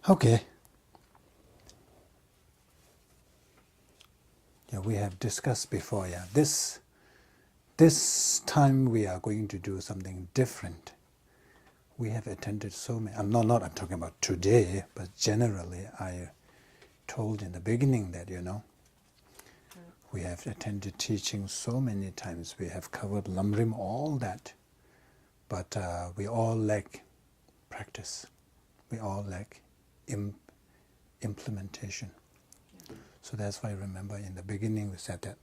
Okay. Yeah, we have discussed before. Yeah, this time we are going to do something different. We have attended so many. I'm talking about today, but generally, I told in the beginning that we have attended teaching so many times. We have covered Lamrim, all that, but we all lack practice. We all lack implementation. So that's why I remember in the beginning we said that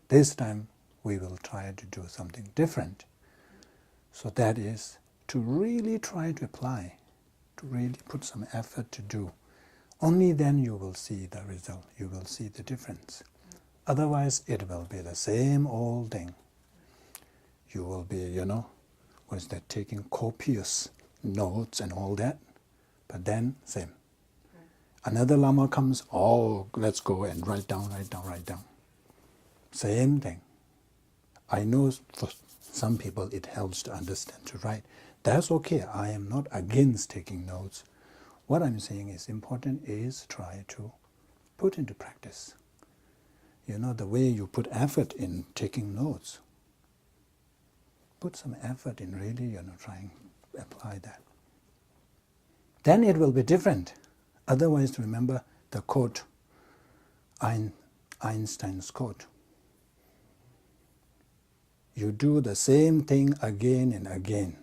this time we will try to do something different. So that is to really try to apply, to really put some effort to do. Only then you will see the result, you will see the difference. Otherwise it will be the same old thing. You will be, taking copious notes and all that, but then same. Another Lama comes, let's go and write down. Same thing. I know for some people it helps to understand, to write. That's okay. I am not against taking notes. What I'm saying is important is try to put into practice. The way you put effort in taking notes. Put some effort in really, trying to apply that. Then it will be different. Otherwise, remember the quote, Einstein's quote. You do the same thing again and again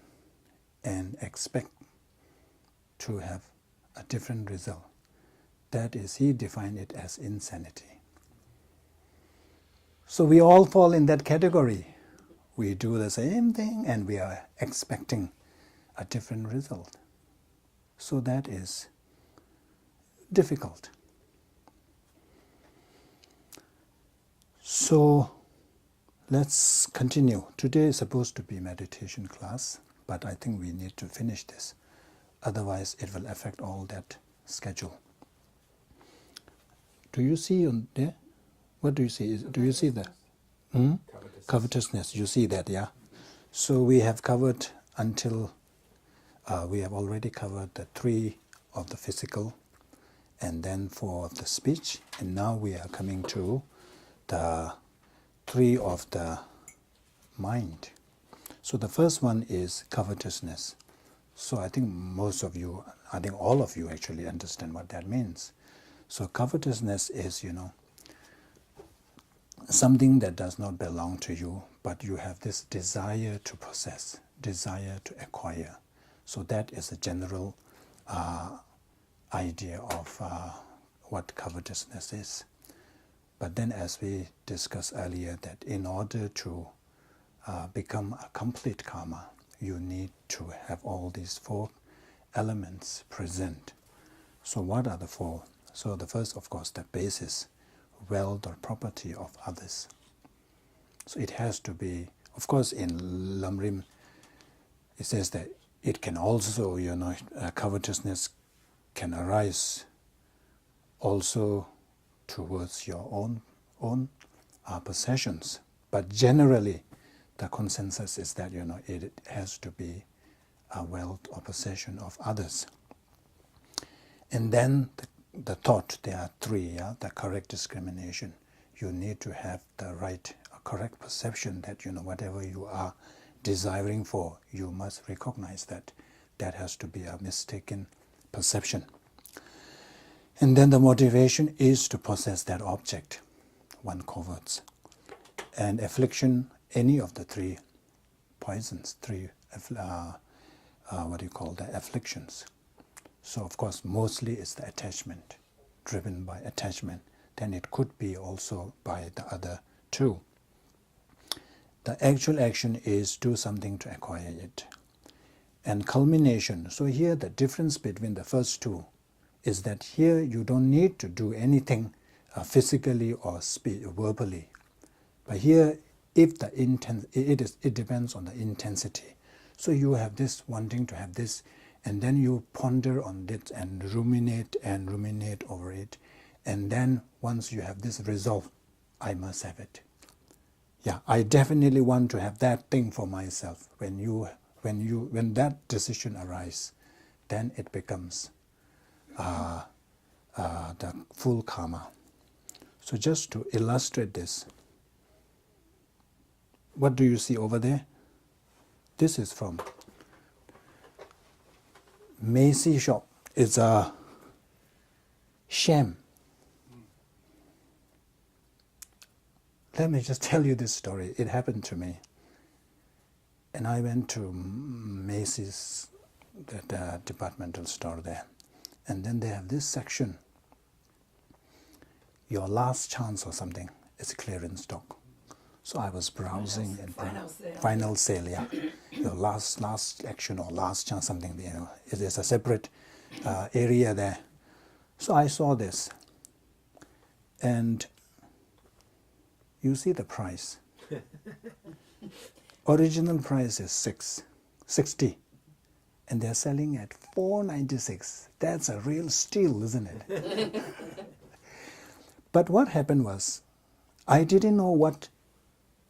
and expect to have a different result. That is, he defined it as insanity. So we all fall in that category. We do the same thing and we are expecting a different result. So that is difficult. So let's continue. Today is supposed to be meditation class, but I think we need to finish this. Otherwise it will affect all that schedule. Do you see on there? What do you see? Do you see that? Covetousness. You see that, yeah? So we have covered until, we have already covered the 3 of the physical and then 4 of the speech. And now we are coming to the 3 of the mind. So the first one is covetousness. So I think all of you actually understand what that means. So covetousness is, something that does not belong to you, but you have this desire to possess, desire to acquire. So that is a general idea of what covetousness is. But then, as we discussed earlier, that in order to become a complete karma, you need to have all these 4 elements present. So what are the 4? So the first, of course, the basis, wealth or property of others. So it has to be, of course, in Lamrim, it says that it can also, covetousness can arise also towards your own possessions. But generally, the consensus is that, it has to be a wealth or possession of others. And then the thought, there are 3, the correct discrimination. You need to have the right, correct perception that, whatever you are desiring for, you must recognize that that has to be a mistaken perception. And then the motivation is to possess that object one covets. And affliction, any of the 3 poisons, 3 afflictions. So of course mostly it's the attachment, driven by attachment. Then it could be also by the other 2. The actual action is do something to acquire it. And culmination, so here the difference between the first 2 is that here you don't need to do anything physically or verbally. But here, if it depends on the intensity. So you have this wanting to have this, and then you ponder on it and ruminate over it, and then once you have this resolve, I must have it. Yeah, I definitely want to have that thing for myself. When that decision arises, then it becomes the full karma. So just to illustrate this, what do you see over there? This is from Macy shop. It's a sham. Let me just tell you this story. It happened to me. And I went to Macy's, the departmental store there. And then they have this section, your last chance or something. It's clearance stock. So I was browsing and final sale, yeah. Your last action or last chance, something, you know. It is a separate area there. So I saw this, and you see the price. Original price is $660, and they're selling at $496. That's a real steal, isn't it? But what happened was, I didn't know what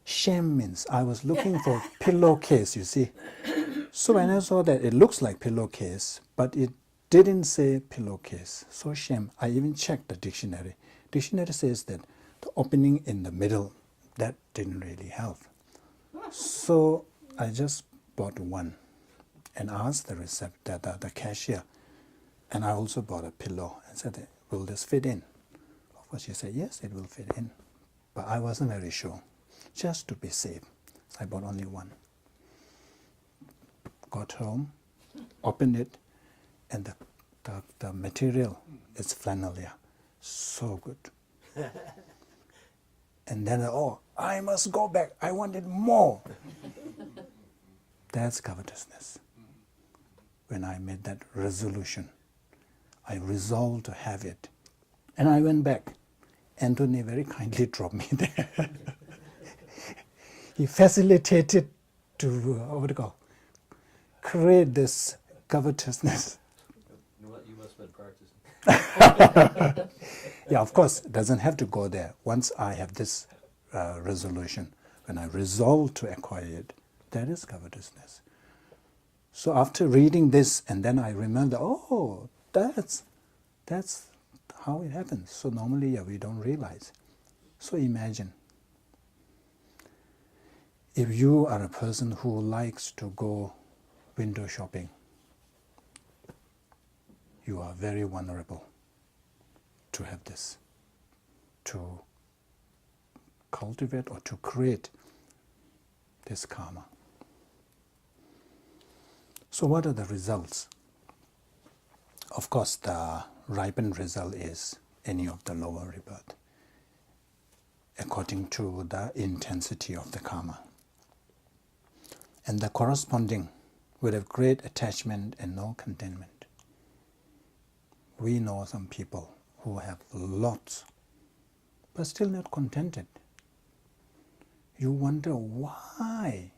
sham means. I was looking for pillowcase, you see. So when I saw that, it looks like pillowcase, but it didn't say pillowcase. So sham, I even checked the dictionary. Dictionary says that the opening in the middle, that didn't really help. So I just bought one and asked the cashier, and I also bought a pillow and said, will this fit in? Of course, she said, yes, it will fit in. But I wasn't very sure. Just to be safe, so I bought only one. Got home, opened it, and the material is flannel, yeah. So good. And then, oh, I must go back. I wanted more. That's covetousness. When I made that resolution, I resolved to have it. And I went back. Anthony very kindly dropped me there. He facilitated to create this covetousness. You must have been practicing. Yeah, of course, it doesn't have to go there. Once I have this resolution, when I resolve to acquire it, that is covetousness. So after reading this, and then I remember, oh, that's how it happens. So normally, yeah, we don't realize. So imagine, if you are a person who likes to go window shopping, you are very vulnerable to have this, to cultivate or to create this karma. So what are the results? Of course, the ripened result is any of the lower rebirth, according to the intensity of the karma. And the corresponding would have great attachment and no contentment. We know some people who have lots, but still not contented. You wonder why.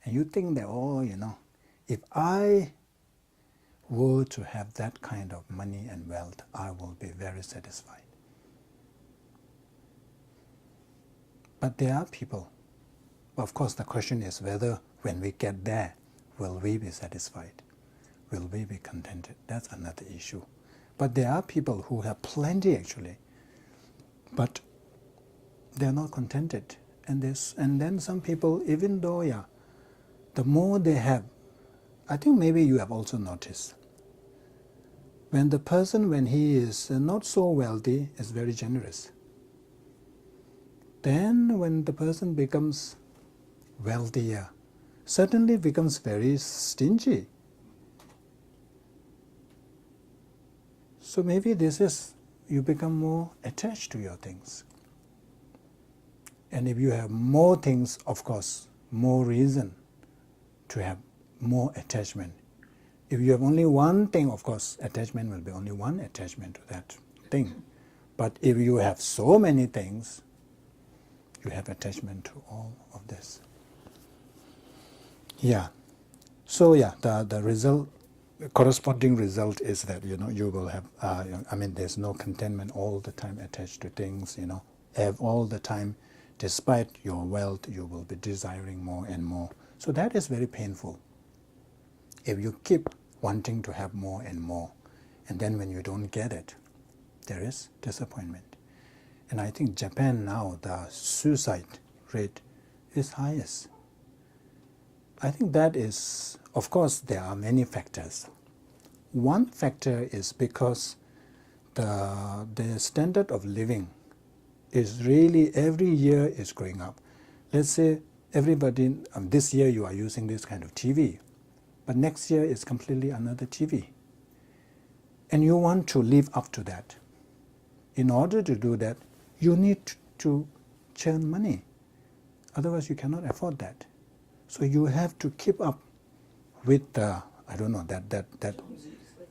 And you think that, oh, if I were to have that kind of money and wealth, I will be very satisfied. But there are people. Of course, the question is whether when we get there, will we be satisfied? Will we be contented? That's another issue. But there are people who have plenty actually, but they're not contented. And then some people, even though, the more they have, I think maybe you have also noticed, when the person, when he is not so wealthy, is very generous. Then when the person becomes wealthier, certainly becomes very stingy. So maybe this is, you become more attached to your things. And if you have more things, of course, more reason to have more attachment. If you have only one thing, of course, attachment will be only one attachment to that thing. But if you have so many things, you have attachment to all of this. Yeah. So the result, the corresponding result is that you will have. There's no contentment all the time attached to things. Have all the time, despite your wealth, you will be desiring more and more. So that is very painful. If you keep wanting to have more and more, And then when you don't get it, there is disappointment. And I think Japan now, the suicide rate is highest. I think that is, of course, there are many factors. One factor is because the standard of living is really every year is going up. Let's say everybody, this year you are using this kind of TV, but next year is completely another TV. And you want to live up to that. In order to do that, you need to churn money. Otherwise, you cannot afford that. So you have to keep up with the, I don't know, that. With the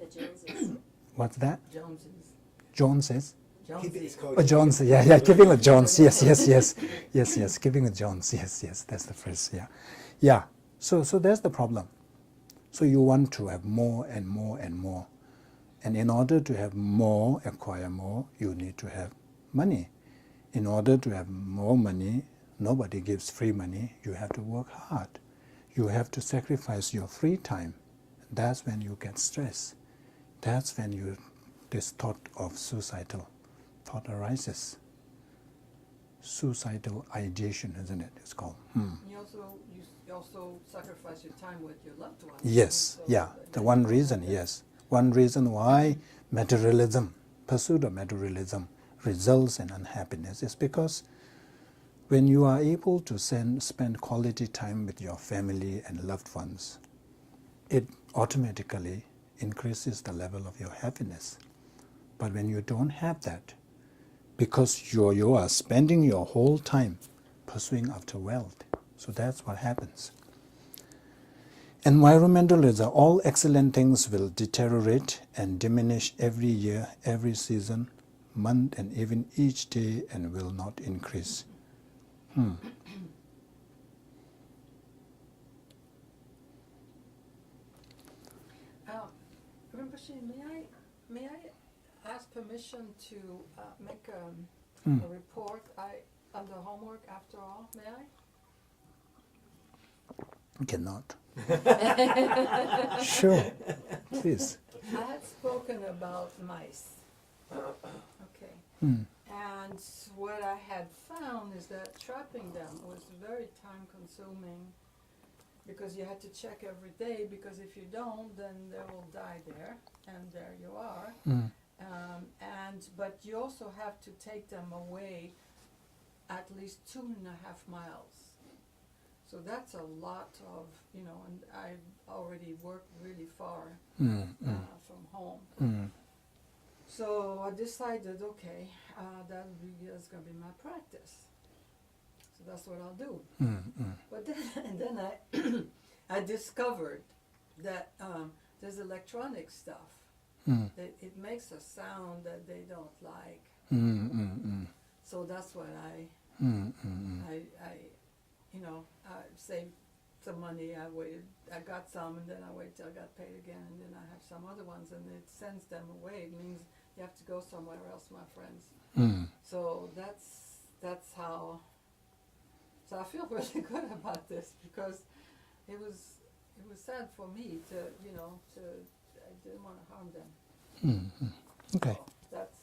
Joneses. What's that? Joneses. Joneses? Keep it as Joneses. close Oh, Jones, yeah, keeping with Jones, yes, keeping with Jones, yes, that's the phrase, yeah. So that's the problem. So you want to have more and more and more. And in order to have more, acquire more, you need to have money. In order to have more money, nobody gives free money. You have to work hard. You have to sacrifice your free time. That's when you get stressed. That's when this thought of suicidal thought arises. Suicidal ideation, isn't it? It's called. You also sacrifice your time with your loved ones. Yes, yeah. The one reason, yes. One reason why materialism, pursuit of materialism, results in unhappiness is because when you are able to spend quality time with your family and loved ones, it automatically increases the level of your happiness. But when you don't have that, because you are spending your whole time pursuing after wealth, so that's what happens. Environmentalism, all excellent things will deteriorate and diminish every year, every season, month, and even each day, and will not increase. Rinpoche, may I ask permission to make a report under homework after all? May I? Cannot. Sure, please. I had spoken about mice. Okay. And what I had found is that trapping them was very time consuming because you had to check every day, because if you don't, then they will die there, and there you are. But you also have to take them away at least 2.5 miles. So that's a lot of, and I already worked really far from home. So I decided, okay, that's going to be my practice. So that's what I'll do. But then I discovered that there's electronic stuff. That it makes a sound that they don't like. So that's what I saved some money. I got some, and then I wait till I got paid again, and then I have some other ones, and it sends them away. It means you have to go somewhere else, my friends. So that's how. So I feel really good about this, because it was sad for me to I didn't want to harm them. Okay. So that's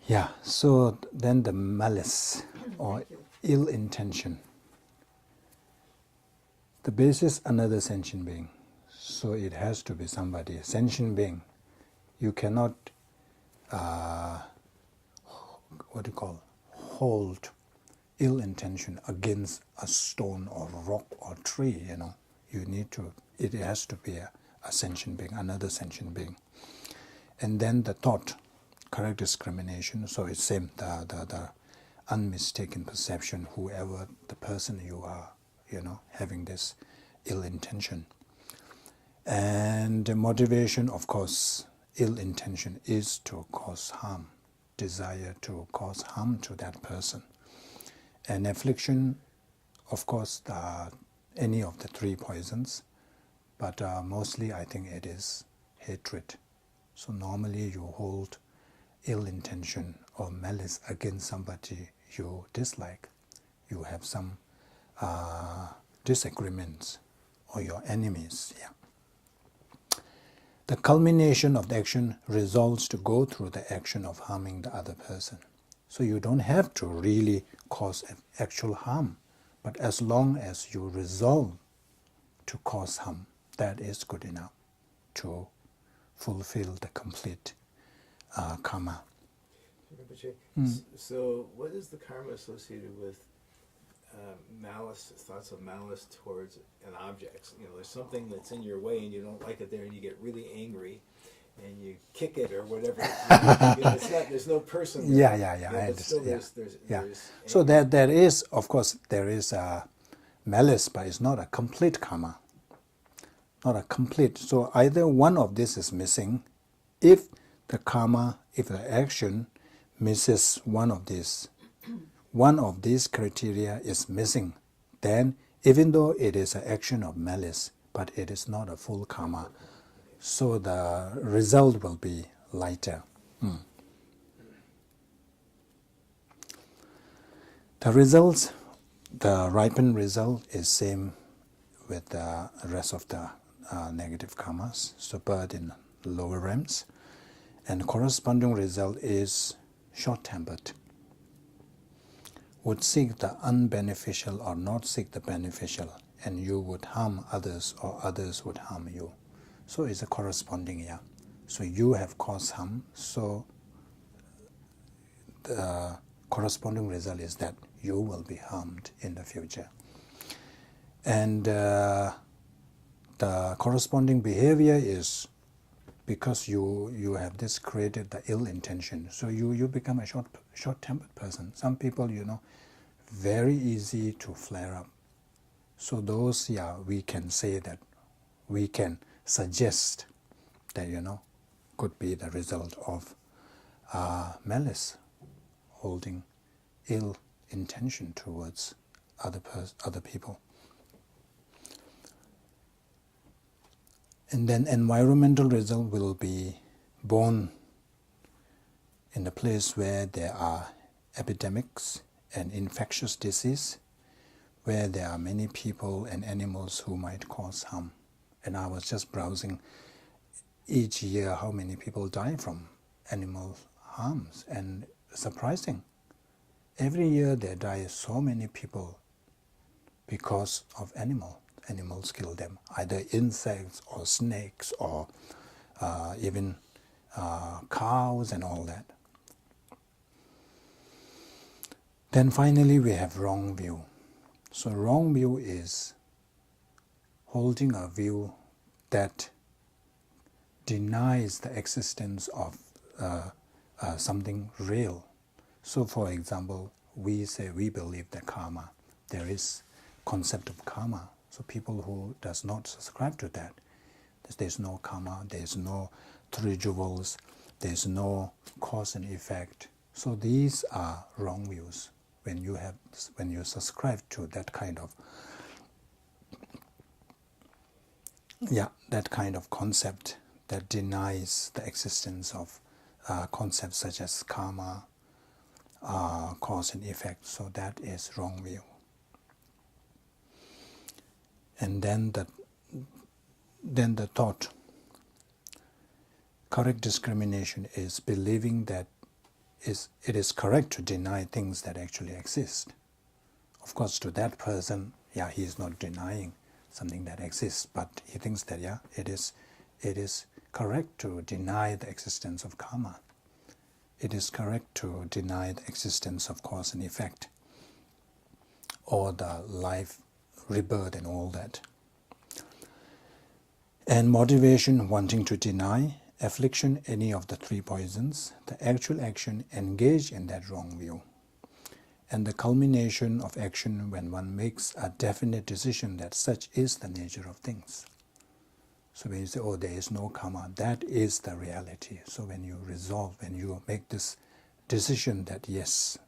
Yeah, so then the malice or ill intention. The basis, another sentient being. So it has to be somebody, a sentient being. You cannot, hold ill intention against a stone or rock or tree, You need to, it has to be a sentient being, another sentient being. And then the thought, correct discrimination, so it's same, the unmistaken perception, whoever the person you are, having this ill intention. And the motivation, of course, ill intention is to cause harm, desire to cause harm to that person. And affliction, of course, any of the 3 poisons, but mostly I think it is hatred. So normally you hold ill intention or malice against somebody you dislike. You have some disagreements, or your enemies. the culmination of the action resolves to go through the action of harming the other person. So you don't have to really cause actual harm, but as long as you resolve to cause harm, that is good enough to fulfill the complete karma. Rinpoche, so what is the karma associated with malice, thoughts of malice towards an object? You know, there's something that's in your way and you don't like it there and you get really angry and you kick it or whatever. It's not, there's no person there. Yeah, I but still understand. there's So there is, of course, there is malice, but it's not a complete karma. Not a complete. So either one of this is missing. If the karma, if the action misses one of these criteria is missing, then even though it is an action of malice, but it is not a full karma, so the result will be lighter. The results, the ripened result is same with the rest of the negative karmas, so birth in lower realms, and corresponding result is short-tempered. Would seek the unbeneficial or not seek the beneficial, and you would harm others or others would harm you. So it's a corresponding, yeah. So you have caused harm, so the corresponding result is that you will be harmed in the future. And the corresponding behavior is because you have this created the ill intention, so you become a short-tempered person. Some people, very easy to flare up. So those, we can say that we can suggest that, could be the result of malice, holding ill intention towards other people. And then environmental result will be born in the place where there are epidemics and infectious disease, where there are many people and animals who might cause harm. And I was just browsing each year how many people die from animal harms, and surprising. Every year there die so many people because of animals kill them, either insects or snakes or even cows and all that. Then finally we have wrong view. So wrong view is holding a view that denies the existence of something real. So for example, we say we believe that karma, there is concept of karma. So people who does not subscribe to that, there's no karma, there's no three jewels, there's no cause and effect. So these are wrong views. When you subscribe to that kind of concept that denies the existence of concepts such as karma, cause and effect, so that is wrong view. And then the thought, correct discrimination is believing that it is correct to deny things that actually exist. Of course, to that person, he is not denying something that exists, but he thinks that it is correct to deny the existence of karma. It is correct to deny the existence of cause and effect, or the life, rebirth and all that. And motivation, wanting to deny affliction, any of the three poisons, the actual action engaged in that wrong view. And the culmination of action when one makes a definite decision that such is the nature of things. So when you say, there is no karma, that is the reality. So when you resolve, when you make this decision that yes,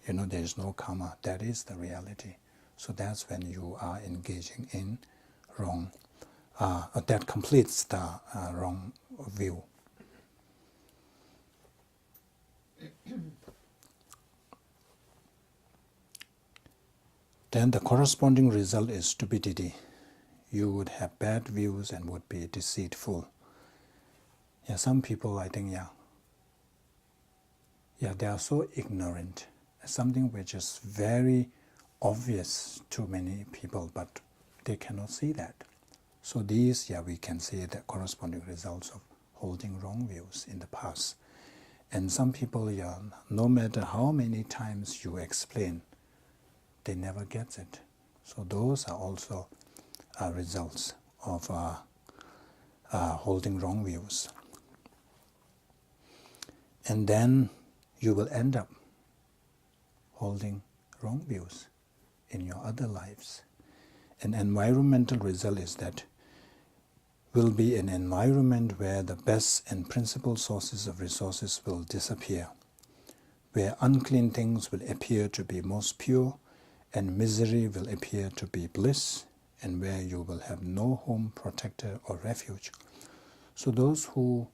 there is no karma, that is the reality. So that's when you are engaging in wrong, that completes the wrong view. Then the corresponding result is stupidity. You would have bad views and would be deceitful. Yeah, some people, I think, they are so ignorant. Something which is very obvious to many people, but they cannot see that. So these, we can see the corresponding results of holding wrong views in the past. And some people, no matter how many times you explain, they never get it. So those are also results of holding wrong views. And then you will end up holding wrong views in your other lives. An environmental result is that will be an environment where the best and principal sources of resources will disappear, where unclean things will appear to be most pure, and misery will appear to be bliss, and where you will have no home, protector, or refuge. So those who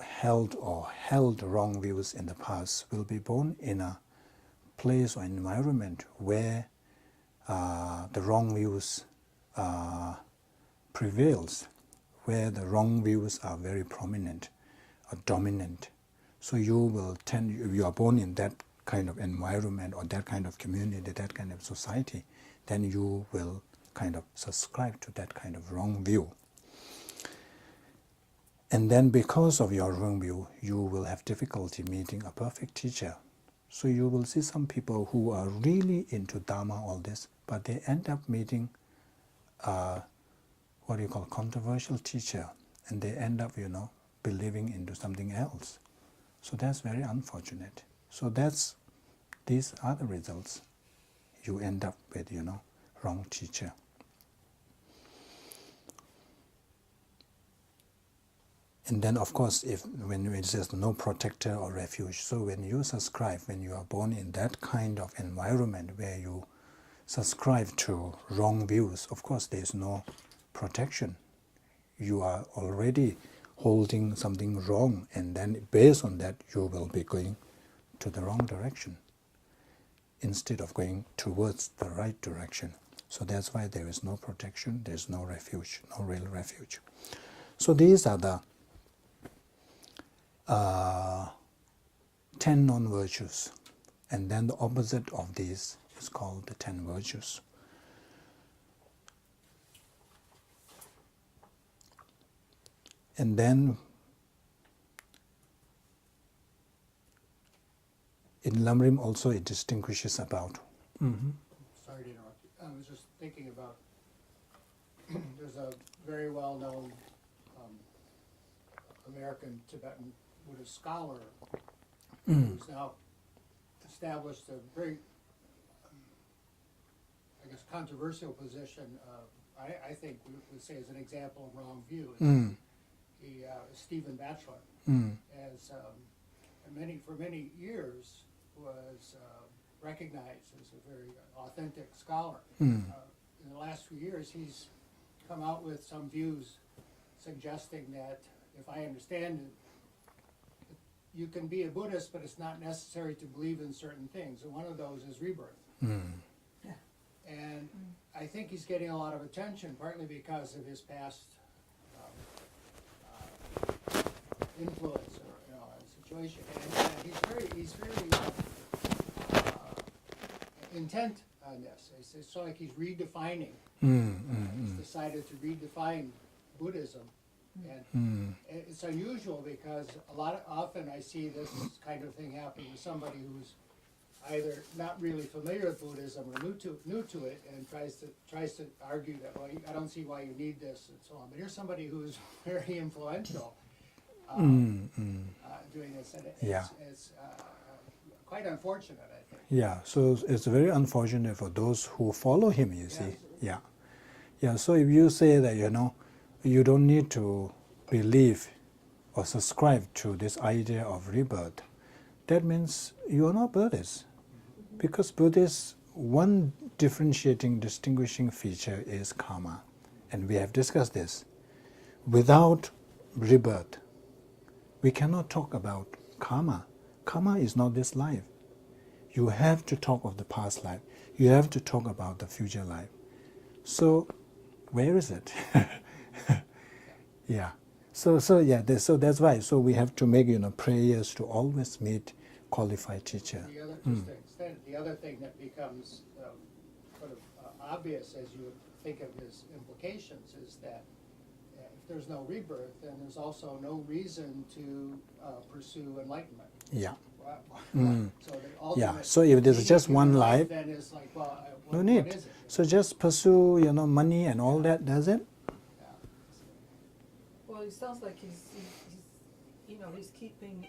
held wrong views in the past will be born in a place or environment where the wrong views prevails, where the wrong views are very prominent or dominant. So you are born in that kind of environment or that kind of community, that kind of society, then you will kind of subscribe to that kind of wrong view. And then because of your wrong view, you will have difficulty meeting a perfect teacher. So you will see some people who are really into Dharma, all this, but they end up meeting controversial teacher, and they end up, believing into something else. So that's very unfortunate. So these are the results. You end up with, wrong teacher. And then, of course, when it says no protector or refuge, so when you subscribe, when you are born in that kind of environment where you subscribe to wrong views, of course, there is no protection. You are already holding something wrong, and then based on that, you will be going to the wrong direction instead of going towards the right direction. So that's why there is no protection, there is no refuge, no real refuge. So these are the 10 non-virtues, and then the opposite of these is called the 10 virtues. And then in Lamrim also it distinguishes about. Sorry to interrupt you. I was just thinking about, there's a very well-known American Tibetan Buddhist scholar who's now established a very, controversial position. I think we would say as an example of wrong view. Stephen Batchelor, as for many years was recognized as a very authentic scholar. In the last few years, he's come out with some views suggesting that, if I understand it, you can be a Buddhist, but it's not necessary to believe in certain things. And one of those is rebirth. And I think he's getting a lot of attention, partly because of his past influence or situation. And he's very intent on this. It's sort of like he's redefining. He's decided to redefine Buddhism. And it's unusual because often I see this kind of thing happen with somebody who's either not really familiar with Buddhism or new to it, and tries to argue that, well, I don't see why you need this and so on. But here's somebody who's very influential doing this, and it's quite unfortunate, I think. Yeah, so it's very unfortunate for those who follow him, you see. Yeah, so if you say that, you don't need to believe or subscribe to this idea of rebirth, that means you are not Buddhist. Because Buddhist, one distinguishing feature is karma. And we have discussed this. Without rebirth, we cannot talk about karma. Karma is not this life. You have to talk of the past life. You have to talk about the future life. So, where is it? Yeah. So yeah. So that's why. So we have to make prayers to always meet qualified teacher. The other, just to extend, the other thing that becomes sort of obvious as you think of his implications is that if there's no rebirth, then there's also no reason to pursue enlightenment. Yeah. So the ultimate Yeah. So if there's meaning just of one your life, then is like, well, no what need. is it? So just pursue money and all that. Does it? Yeah. Well, it sounds like he's he's keeping,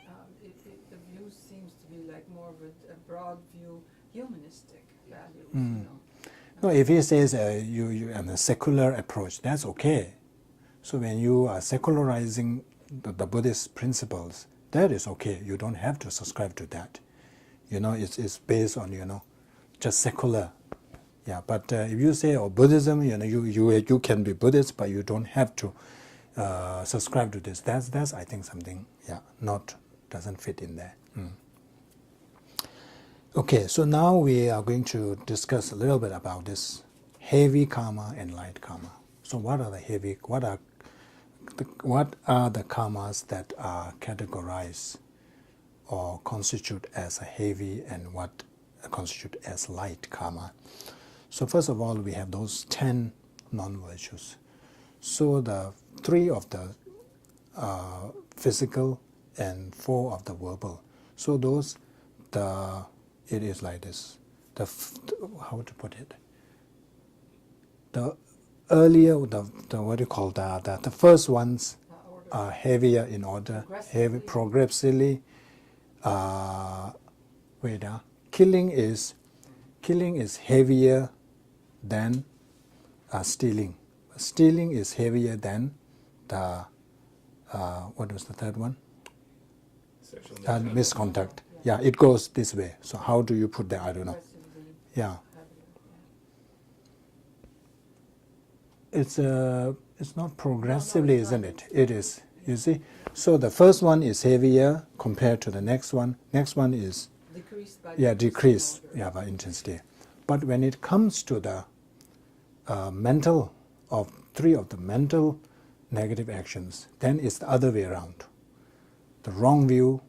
the view seems to be like more of a broad view, humanistic values, you know. No, if he says you and a secular approach, that's okay. So when you are secularizing the Buddhist principles, that is okay. You don't have to subscribe to that. It's based on just secular. Yeah, but if you say Buddhism, you can be Buddhist, but you don't have to subscribe to this. That's I think something doesn't fit in there. Okay, so now we are going to discuss a little bit about this heavy karma and light karma. So what are the karmas that are categorized or constitute as a heavy and what constitute as light karma? So first of all, we have those 10 non-virtues. So the 3 of the physical and 4 of the verbal. So those, it is like this. How to put it? The earlier, the what do you call the first ones are heavier in order, progressively. Killing is heavier than stealing. Stealing is heavier than the what was the third one? Sexual Misconduct. Yeah, it goes this way. So how do you put that? I don't know. Progressively Yeah, it's not progressively, it's isn't not. it? It is. You see. So the first one is heavier compared to the next one. Next one is decreased by decrease. order. Yeah, by intensity. But when it comes to the mental of 3 of the mental negative actions, then it's the other way around. The wrong view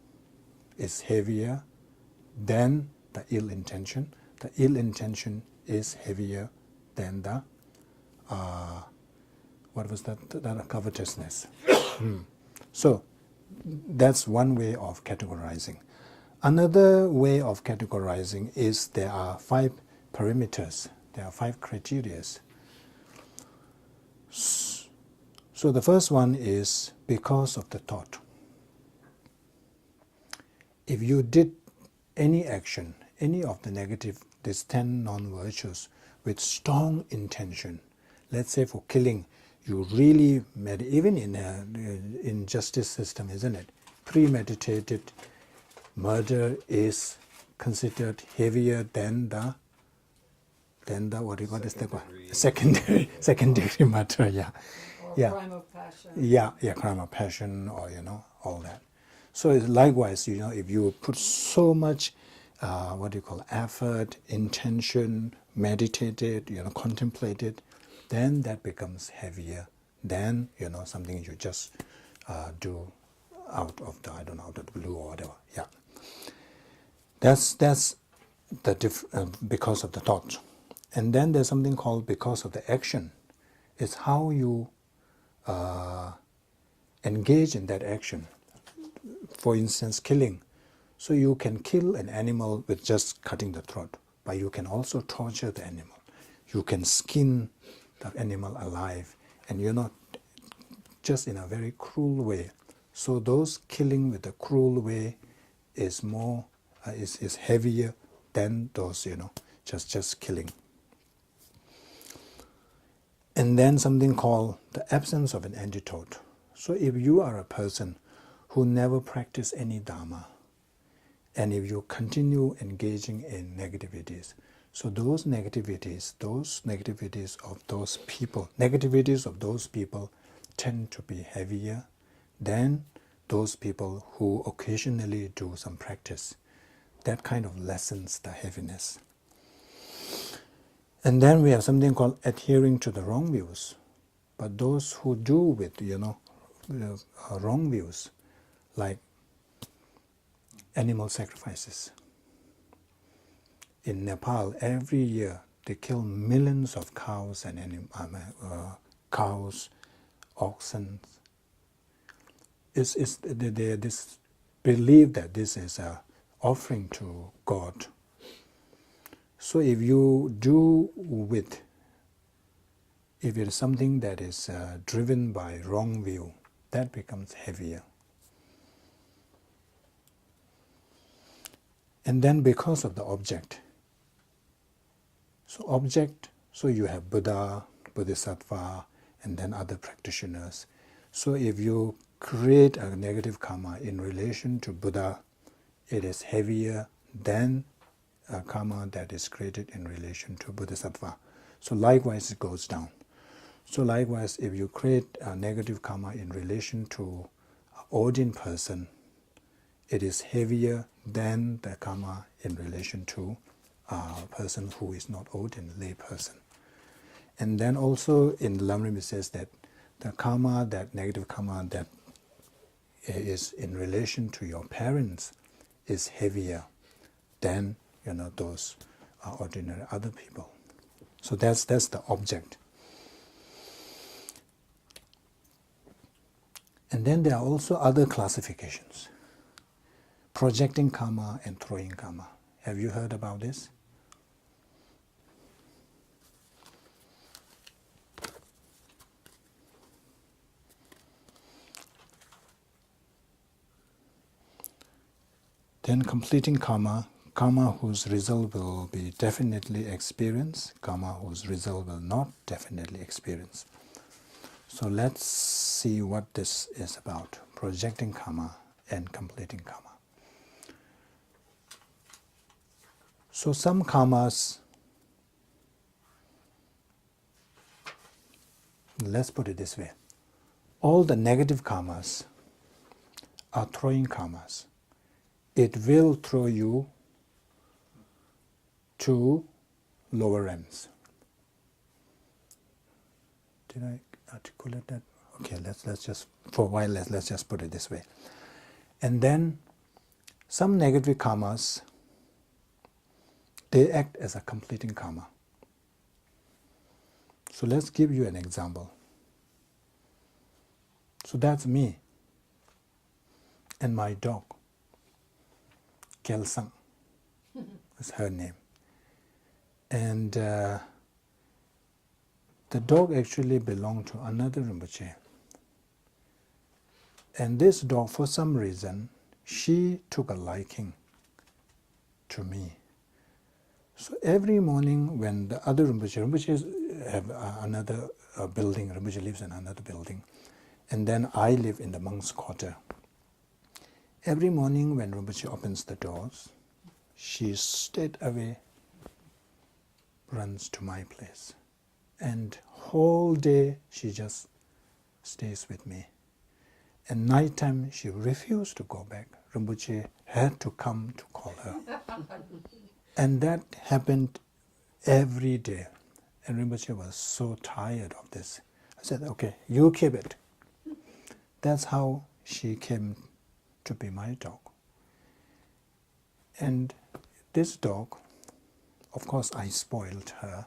is heavier than the ill intention. The ill intention is heavier than the what was that? The covetousness. So that's one way of categorizing. Another way of categorizing is there are 5 parameters. There are 5 criteria. So the first one is because of the thought. If you did any action, any of the negative, these 10 non-virtues, with strong intention, let's say for killing, you really even in justice system, isn't it? Premeditated murder is considered heavier than the what is the secondary murder, yeah. Or Yeah. crime of passion. Yeah, crime of passion, or all that. So it's likewise, if you put so much, effort, intention, meditated, contemplated, then that becomes heavier than something you just do out of the blue or whatever. Yeah, that's the because of the thought, and then there's something called because of the action. It's how you engage in that action. For instance, killing. So you can kill an animal with just cutting the throat, but you can also torture the animal. You can skin the animal alive, and just in a very cruel way. So those killing with a cruel way is more is heavier than those just killing. And then something called the absence of an antidote. So if you are a person who never practice any Dharma, and if you continue engaging in negativities, so those negativities of those people tend to be heavier than those people who occasionally do some practice. That kind of lessens the heaviness. And then we have something called adhering to the wrong views. But those who do with wrong views, like animal sacrifices. In Nepal, every year they kill millions of cows and cows, oxen. It's they this believe that this is a offering to God. So if you do with, if it is something that is driven by wrong view, that becomes heavier. And then because of the object, so you have Buddha, Bodhisattva, and then other practitioners. So if you create a negative karma in relation to Buddha, it is heavier than a karma that is created in relation to Bodhisattva. So likewise it goes down. So likewise, if you create a negative karma in relation to an ordained person, it is heavier than the karma in relation to a person who is not ordained, lay person. And then also in the Lamrim it says that the karma, that negative karma that is in relation to your parents is heavier than those ordinary other people. So that's the object. And then there are also other classifications. Projecting karma and throwing karma. Have you heard about this? Then completing karma, karma whose result will be definitely experienced, karma whose result will not definitely experience. So let's see what this is about, projecting karma and completing karma. So some karmas, let's put it this way, all the negative karmas are throwing karmas. It will throw you to lower realms. Did I articulate that? Okay, let's just, for a while, let's just put it this way. And then some negative karmas, they act as a completing karma. So let's give you an example. So that's me and my dog. Kelsang is her name. And the dog actually belonged to another Rinpoche. And this dog, for some reason, she took a liking to me. So every morning when the other Rinpoches have another building, Rinpoche lives in another building, and then I live in the monks' quarter. Every morning when Rinpoche opens the doors, she straight away runs to my place. And whole day she just stays with me. And nighttime she refused to go back. Rinpoche had to come to call her. And that happened every day. And Rinpoche was so tired of this. I said, okay, you keep it. That's how she came to be my dog. And this dog, of course I spoiled her.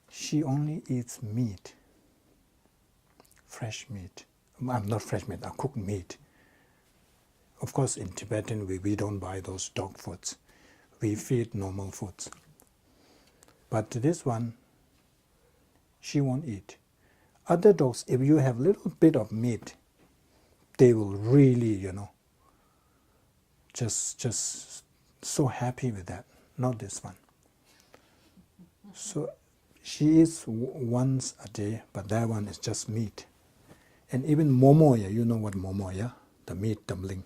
She only eats meat, fresh meat. Not fresh meat, cooked meat. Of course in Tibetan we don't buy those dog foods. We feed normal foods. But this one, she won't eat. Other dogs, if you have a little bit of meat, they will really, just so happy with that. Not this one. So she eats once a day, but that one is just meat. And even momoya, you know what momoya? The meat dumpling.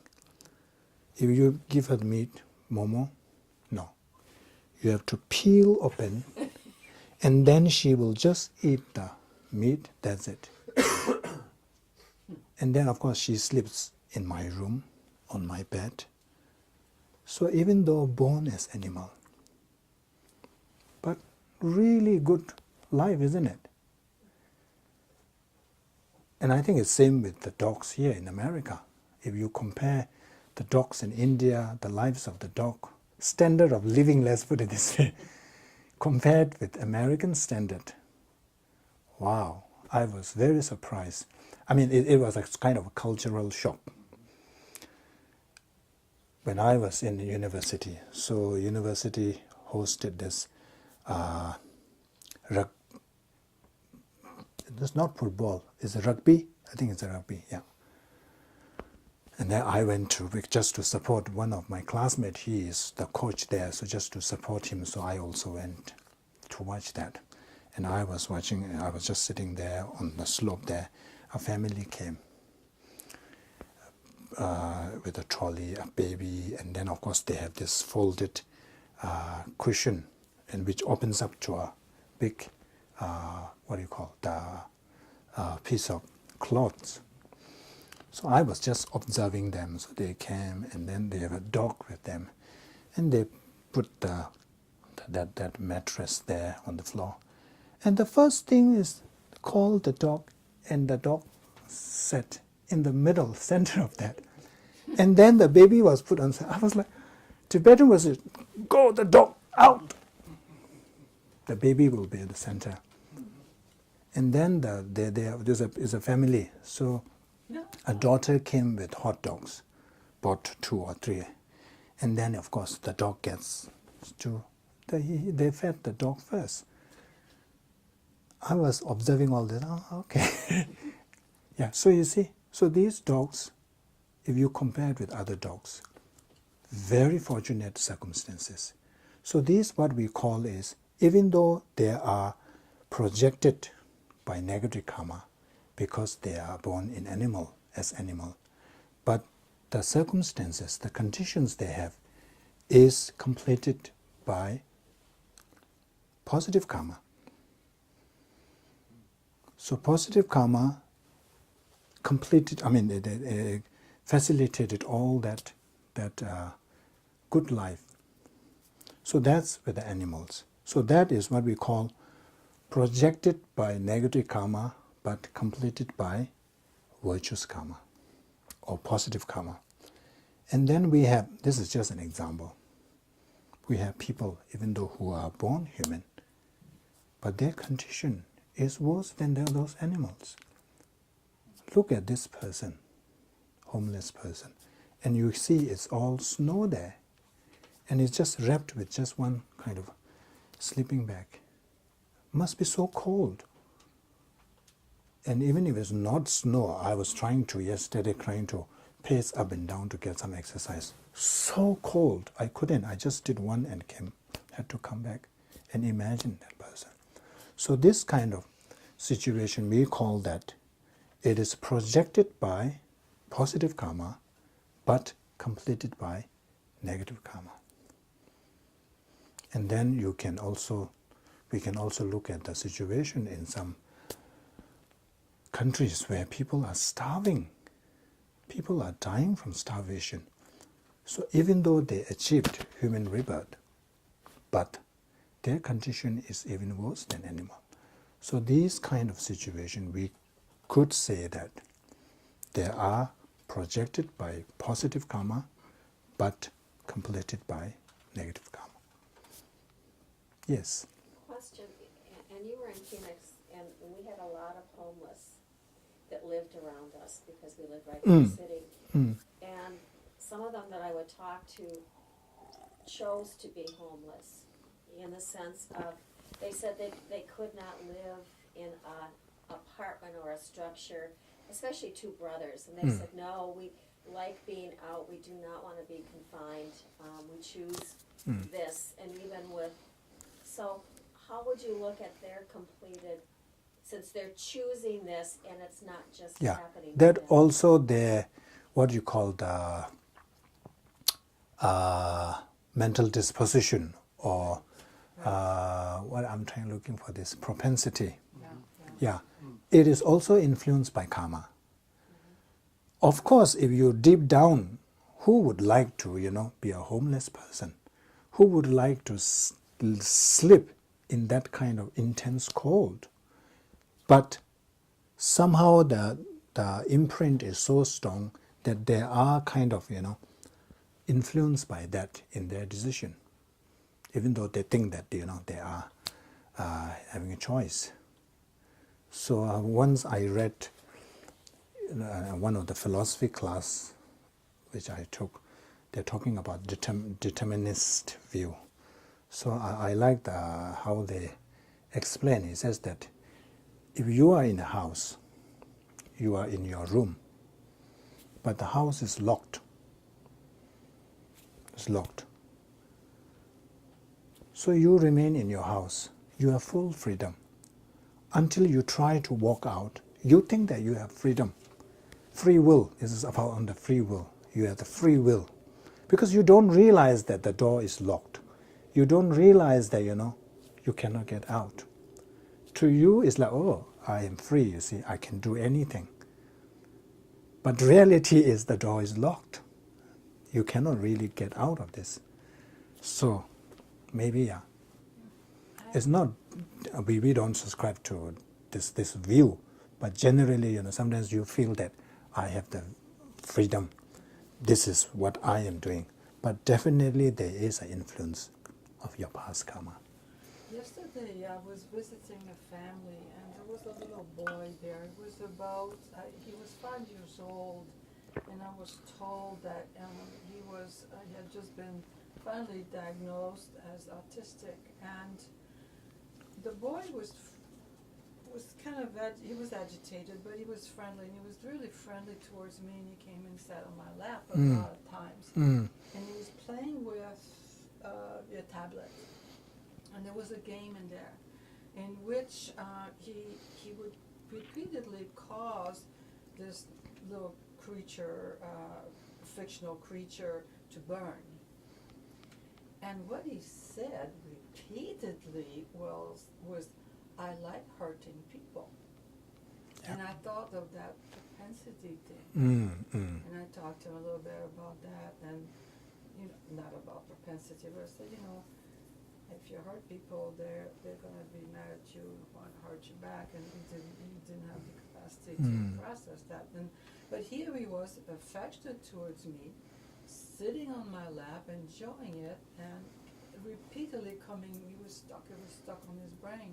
If you give her the meat, momo, no. You have to peel open, and then she will just eat the meat, that's it. And then of course she sleeps in my room, on my bed. So even though born as animal, but really good life, isn't it? And I think it's same with the dogs here in America. If you compare the dogs in India, the lives of the dog, standard of living, let's put it this way, compared with American standard, wow, I was very surprised. I mean, it was a kind of a cultural shock. When I was in university, so university hosted this, it's not football, it's a rugby, I think it's a rugby, yeah. And then I went to just to support one of my classmates. He is the coach there, so just to support him, so I also went to watch that. And I was watching, I was just sitting there on the slope there. A family came with a trolley, a baby, and then of course they have this folded cushion, and which opens up to a big, what do you call it, piece of cloth. So I was just observing them. So they came, and then they have a dog with them, and they put that mattress there on the floor. And the first thing is call the dog, and the dog sat in the middle, center of that. And then the baby was put on. I was like, Tibetan was it, go the dog out. The baby will be at the center. And then there's a family. So a daughter came with hot dogs, bought 2 or 3. And then, of course, the dog gets to, they fed the dog first. I was observing all this. Oh, okay. Yeah, so you see, so these dogs, if you compare it with other dogs, very fortunate circumstances. So these, what we call is, even though they are projected by negative karma, because they are born in animal, but the circumstances, the conditions they have, is completed by positive karma. So positive karma completed, I mean, it facilitated all that good life. So that's with the animals. So that is what we call projected by negative karma, but completed by virtuous karma or positive karma. And then we have, this is just an example, we have people, even though who are born human, but their condition is worse than those animals. Look at this person, homeless person, and you see it's all snow there, and it's just wrapped with just one kind of sleeping bag. Must be so cold. And even if it's not snow, I was trying to pace up and down to get some exercise. So cold, I couldn't. I just did one and had to come back and imagine that person. So this kind of situation, we call that it is projected by positive karma, but completed by negative karma. And then we can also look at the situation in some countries where people are starving. People are dying from starvation. So even though they achieved human rebirth, but their condition is even worse than animal. So these kind of situation, we could say that they are projected by positive karma, but completed by negative karma. Yes. Question, and you were in Phoenix, and we had a lot of homeless that lived around us because we lived right in the city. And some of them that I would talk to chose to be homeless in the sense of, they said they could not live in an apartment or a structure, especially 2 brothers. And they said, no, we like being out, we do not want to be confined, we choose this. And even with, so how would you look at their completed, since they're choosing this and it's not just happening? That also their, what you call the mental disposition, or what I'm looking for, this propensity. Yeah. It is also influenced by karma. Of course, if you deep down, who would like to, be a homeless person? Who would like to sleep in that kind of intense cold? But somehow the imprint is so strong that they are kind of, influenced by that in their decision, even though they think that, they are having a choice. So once I read one of the philosophy class which I took, they're talking about determinist view. So I liked how they explain. It says that if you are in a house, you are in your room, but the house is locked. It's locked. So you remain in your house. You have full freedom. Until you try to walk out, you think that you have freedom. Free will. This is about on the free will. You have the free will. Because you don't realize that the door is locked. You don't realize that, you cannot get out. To you, it's like, oh, I am free, you see, I can do anything. But reality is the door is locked. You cannot really get out of this. So, maybe, it's not, we don't subscribe to this view, but generally, sometimes you feel that I have the freedom. This is what I am doing. But definitely there is an influence of your past karma. Yesterday I was visiting a family and there was a little boy there. It was about, he was 5 years old, and I was told that he had just been finally diagnosed as autistic, and the boy was kind of, he was agitated, but he was friendly, and he was really friendly towards me, and he came and sat on my lap a lot of times. And he was playing with a tablet, and there was a game in there in which he would repeatedly cause this little creature, fictional creature, to burn. And what he said repeatedly was I like hurting people. Yeah. And I thought of that propensity thing. And I talked to him a little bit about that, and not about propensity, but I said, if you hurt people, they're going to be mad at you and want to hurt you back, and he didn't have the capacity to process that. But here he was affectionate towards me, sitting on my lap, enjoying it, and repeatedly it was stuck on his brain,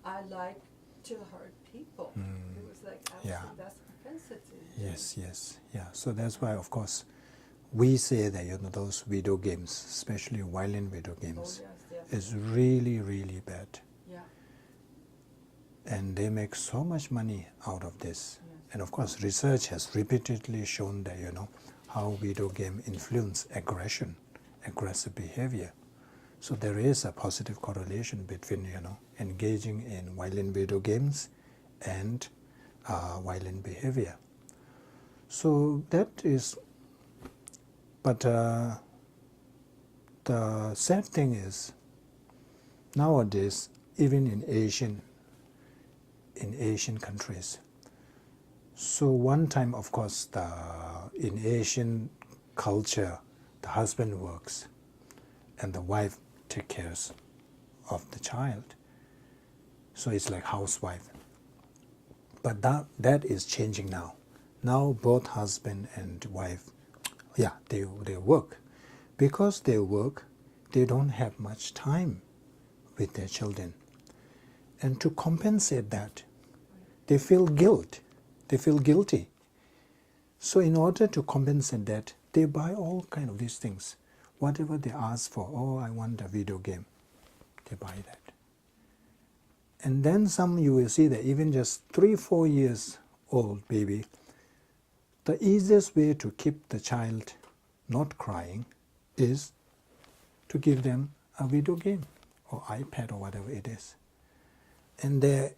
I like to hurt people. It was like, that's propensity. Yes. So that's why, of course, we say that, those video games, especially violent video games, is really, really bad. Yeah. And they make so much money out of this. Yes. And of course, research has repeatedly shown that, how video game influence aggressive behavior. So there is a positive correlation between, engaging in violent video games and violent behavior. So that is, but the sad thing is, nowadays, even in Asian countries, so one time, of course, in Asian culture, the husband works and the wife takes care of the child. So it's like housewife. But that is changing now. Now both husband and wife, they work. Because they work, they don't have much time with their children. And to compensate that, they feel guilt. They feel guilty. So in order to compensate that, they buy all kind of these things. Whatever they ask for, I want a video game, they buy that. And then you will see that even just 3-4 years old baby, the easiest way to keep the child not crying is to give them a video game or iPad or whatever it is. And they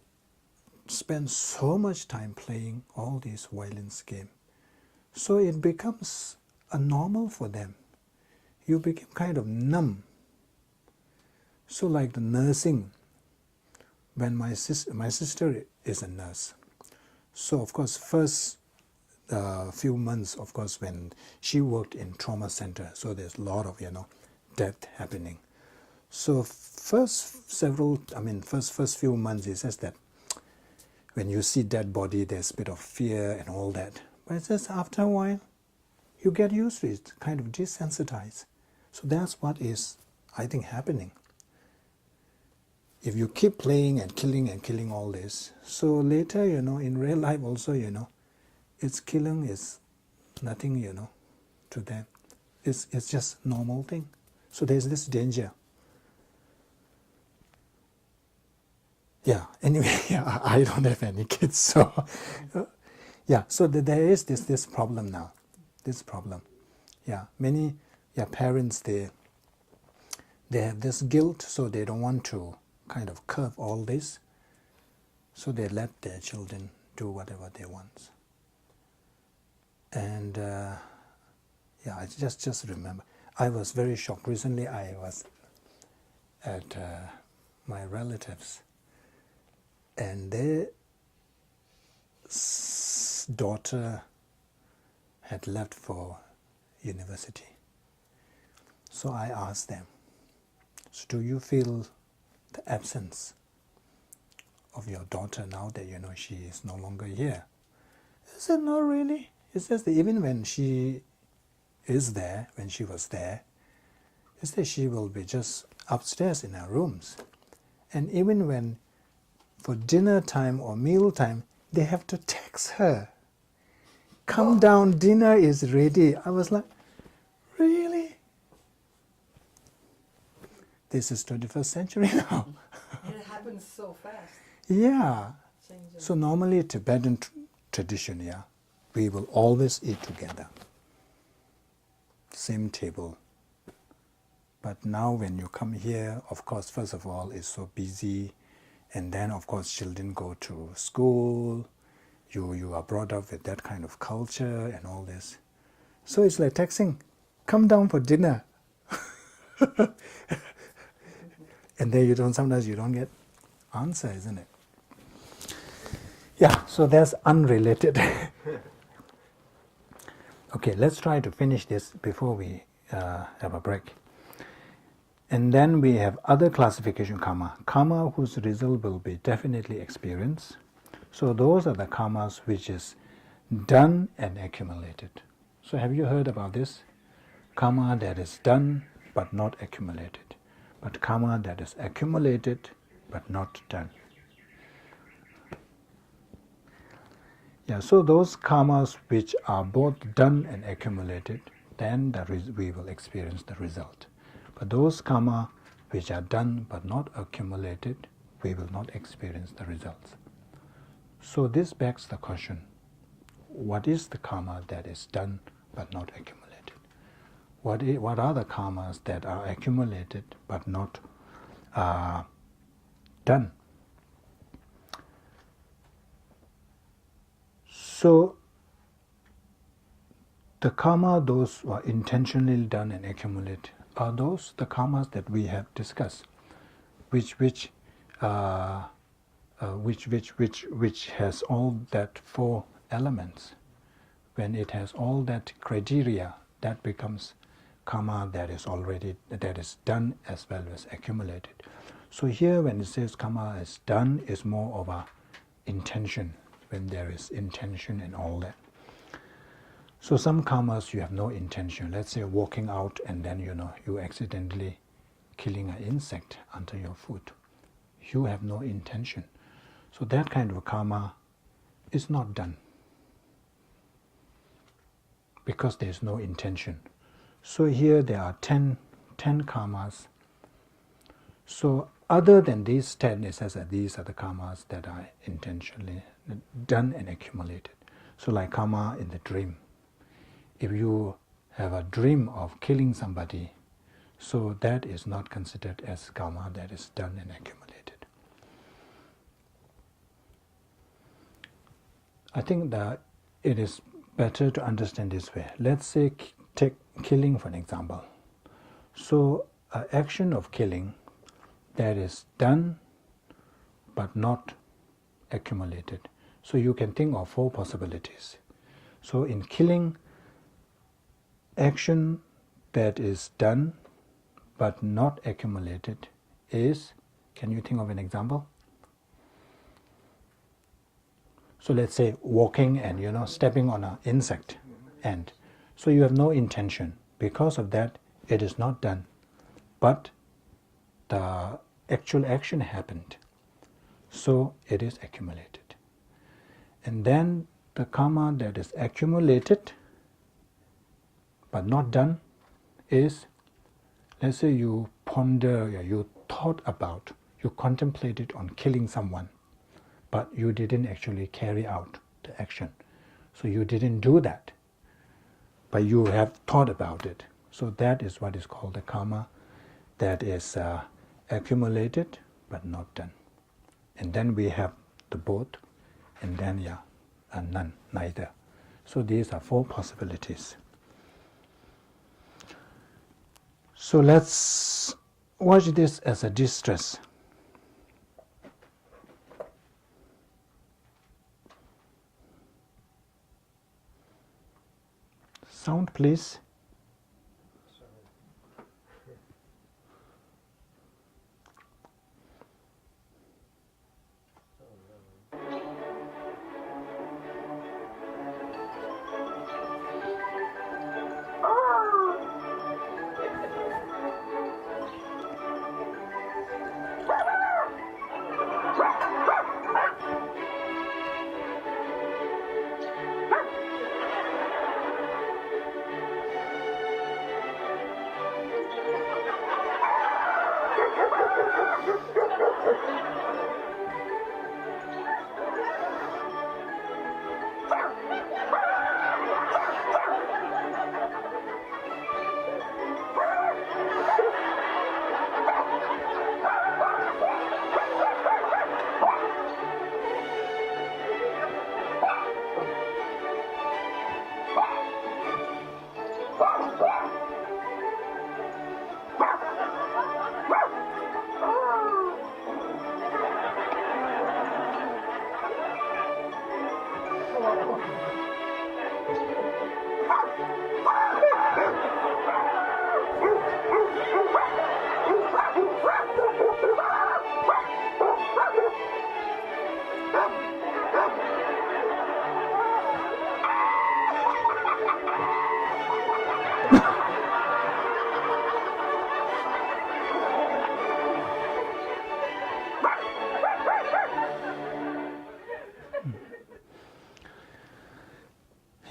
spend so much time playing all these violence games. So it becomes a normal for them. You become kind of numb. So like the nursing, when my sister is a nurse. So of course first few months, of course, when she worked in trauma center, so there's a lot of death happening. So first few months, it says that when you see dead body, there's a bit of fear and all that. But it's just after a while, you get used to it, kind of desensitized. So that's what is, I think, happening. If you keep playing and killing all this, so later, in real life also, it's killing is nothing, to them. It's just normal thing. So there's this danger. Yeah, anyway, yeah, I don't have any kids, so yeah, so there is this problem now, this problem. Yeah, many parents, they have this guilt, so they don't want to kind of curb all this, so they let their children do whatever they want. And I just remember, I was very shocked. Recently I was at my relatives, and their daughter had left for university. So I asked them, so do you feel the absence of your daughter now that she is no longer here? I said, no, really. It's just that even when she is there, when she was there, it's that she will be just upstairs in her rooms. And even when for dinner time or meal time, they have to text her, come down, dinner is ready. I was like, really? This is 21st century now. It happens so fast. Yeah. Changing. So normally Tibetan tradition, we will always eat together. Same table. But now when you come here, of course, first of all, it's so busy. And then, of course, children go to school. You are brought up with that kind of culture and all this. So it's like texting, come down for dinner. And then sometimes you don't get answer, isn't it? Yeah, so that's unrelated. Okay, let's try to finish this before we have a break. And then we have other classification karma. Karma whose result will be definitely experienced. So those are the karmas which is done and accumulated. So have you heard about this? Karma that is done but not accumulated. But karma that is accumulated but not done. Yeah, so those karmas which are both done and accumulated, then we will experience the result. But those karma which are done but not accumulated, we will not experience the results. So this begs the question, what is the karma that is done but not accumulated? What are the karmas that are accumulated but not done? So the karma, those who are intentionally done and accumulated, are those the karmas that we have discussed, which has all that 4 elements. When it has all that criteria, that becomes karma that is done as well as accumulated. So here, when it says karma is done, is more of a intention. When there is intention and all that. So some karmas you have no intention. Let's say walking out and then you accidentally killing an insect under your foot. You have no intention. So that kind of karma is not done because there is no intention. So here there are 10 karmas. So other than these 10, it says that these are the karmas that are intentionally done and accumulated. So like karma in the dream. If you have a dream of killing somebody, so that is not considered as karma that is done and accumulated. I think that it is better to understand this way. Let's say take killing for an example. So an action of killing that is done but not accumulated. So you can think of 4 possibilities. So in killing, action that is done but not accumulated is, can you think of an example? So let's say walking and stepping on an insect ant. So you have no intention. Because of that, it is not done. But the actual action happened. So it is accumulated. And then the karma that is accumulated but not done is, let's say you ponder, you thought about, you contemplated on killing someone, but you didn't actually carry out the action. So you didn't do that, but you have thought about it. So that is what is called the karma that is accumulated but not done. And then we have the both, and then none, neither. So these are 4 possibilities. So let's watch this as a distress. Sound, please.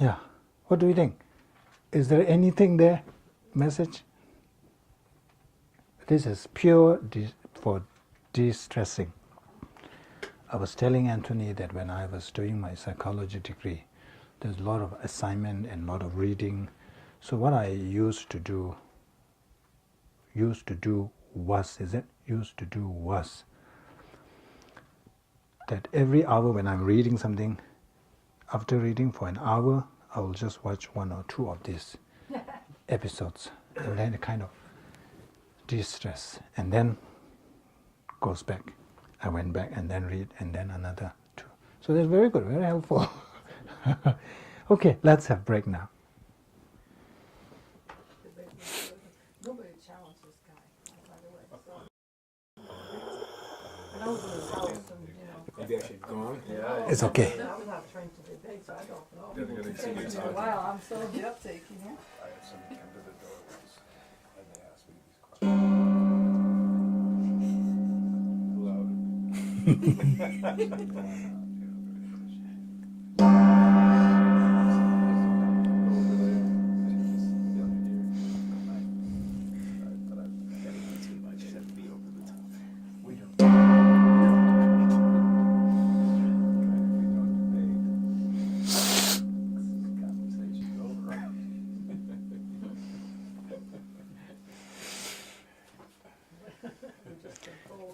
Yeah. What do you think? Is there anything there? Message? This is pure for de-stressing. I was telling Anthony that when I was doing my psychology degree, there's a lot of assignment and a lot of reading. So what I used to do was that every hour when I'm reading something, after reading for an hour, I will just watch 1 or 2 of these episodes, and then it kind of de-stress, and then goes back. I went back and then read, and then another 2. So that's very good, very helpful. Okay, let's have break now. Nobody challenged this guy, by the way. So. And I was in his house, and Maybe I should go on. Yeah. It's okay. I'm not trained to debate, so I don't know. You're gonna It see me takes me a talking. while. I'm so breathtaking, yeah. I had somebody come to the door once, and they asked me these questions.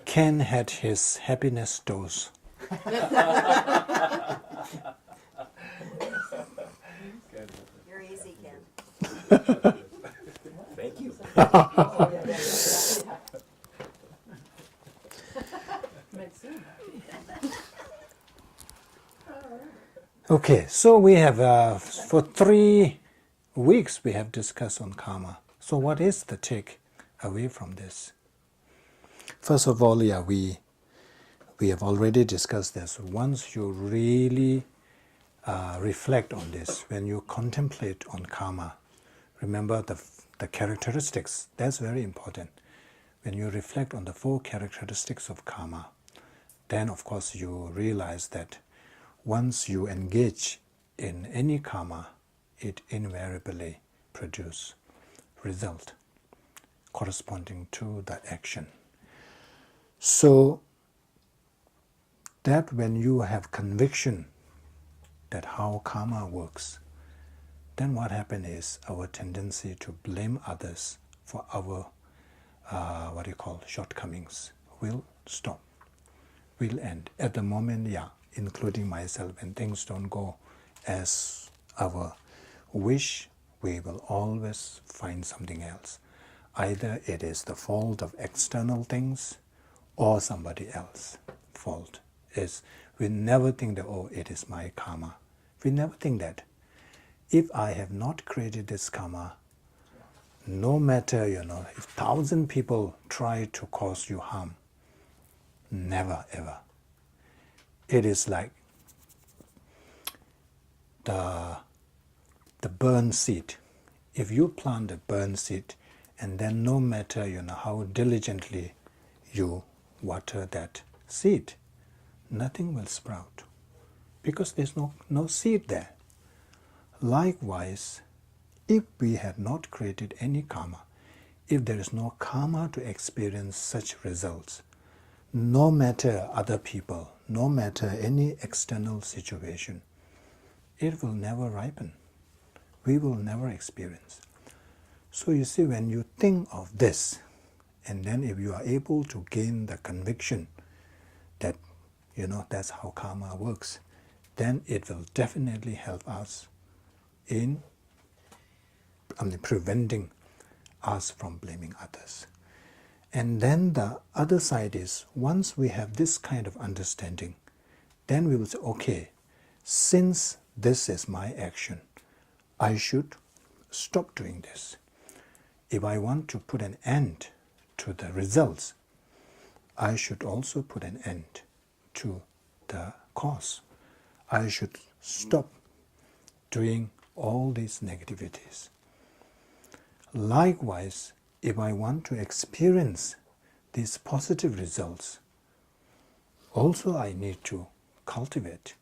Ken had his happiness dose. You're easy, Ken. Thank you. Oh, yeah, makes sense. Okay, so we have, for 3 weeks we have discussed on karma. So what is the take away from this? First of all, we we have already discussed this. Once you really reflect on this, when you contemplate on karma, remember the characteristics. That's very important. When you reflect on the 4 characteristics of karma, then of course you realize that once you engage in any karma, it invariably produces result corresponding to the action. So that when you have conviction that how karma works, then what happens is our tendency to blame others for our shortcomings will stop, will end. At the moment, including myself, when things don't go as our wish, we will always find something else. Either it is the fault of external things or somebody else's fault. We never think that, oh, it is my karma. We never think that. If I have not created this karma, no matter, if 1,000 people try to cause you harm, never ever. It is like the burn seed. If you plant a burn seed, and then no matter how diligently you water that seed, nothing will sprout because there's no seed there. Likewise, if we had not created any karma, if there is no karma to experience such results, no matter other people, no matter any external situation, it will never ripen. We will never experience. So you see, when you think of this, and then if you are able to gain the conviction that, that's how karma works, then it will definitely help us in preventing us from blaming others. And then the other side is, once we have this kind of understanding, then we will say, okay, since this is my action, I should stop doing this. If I want to put an end to the results, I should also put an end to the cause. I should stop doing all these negativities. Likewise, if I want to experience these positive results, also I need to cultivate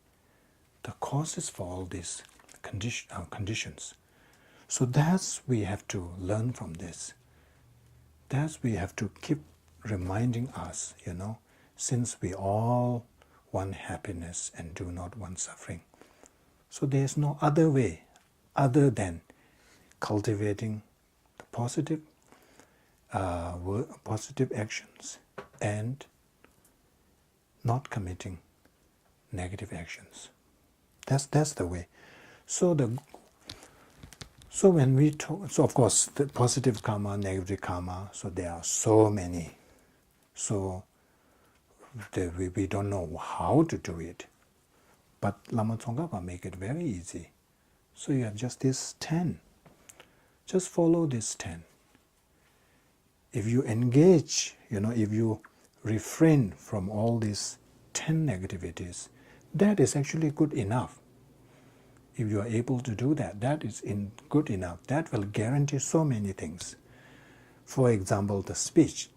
the causes for all these conditions. So that's we have to learn from this. That's we have to keep reminding us, since we all want happiness and do not want suffering. So there's no other way other than cultivating the positive actions and not committing negative actions. That's the way. So when we talk, so of course the positive karma, negative karma, so there are so many. So we don't know how to do it. But Lama Tsongkhapa make it very easy. So you have just this 10. Just follow this 10. If you engage, if you refrain from all these 10 negativities, that is actually good enough. If you are able to do that, that is good enough. That will guarantee so many things. For example, the speech,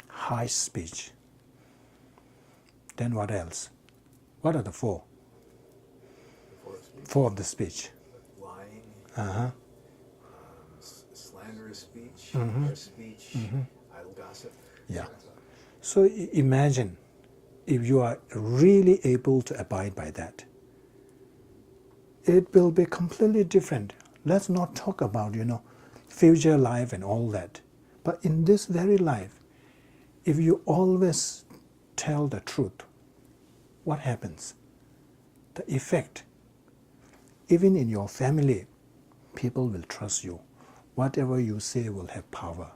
high speech. Then what else? What are the 4? 4 of the speech. Lying, slanderous speech, harsh speech, idle gossip. Yeah. So imagine if you are really able to abide by that. It will be completely different. Let's not talk about, future life and all that. But in this very life, if you always tell the truth, what happens? The effect. Even in your family, people will trust you. Whatever you say will have power.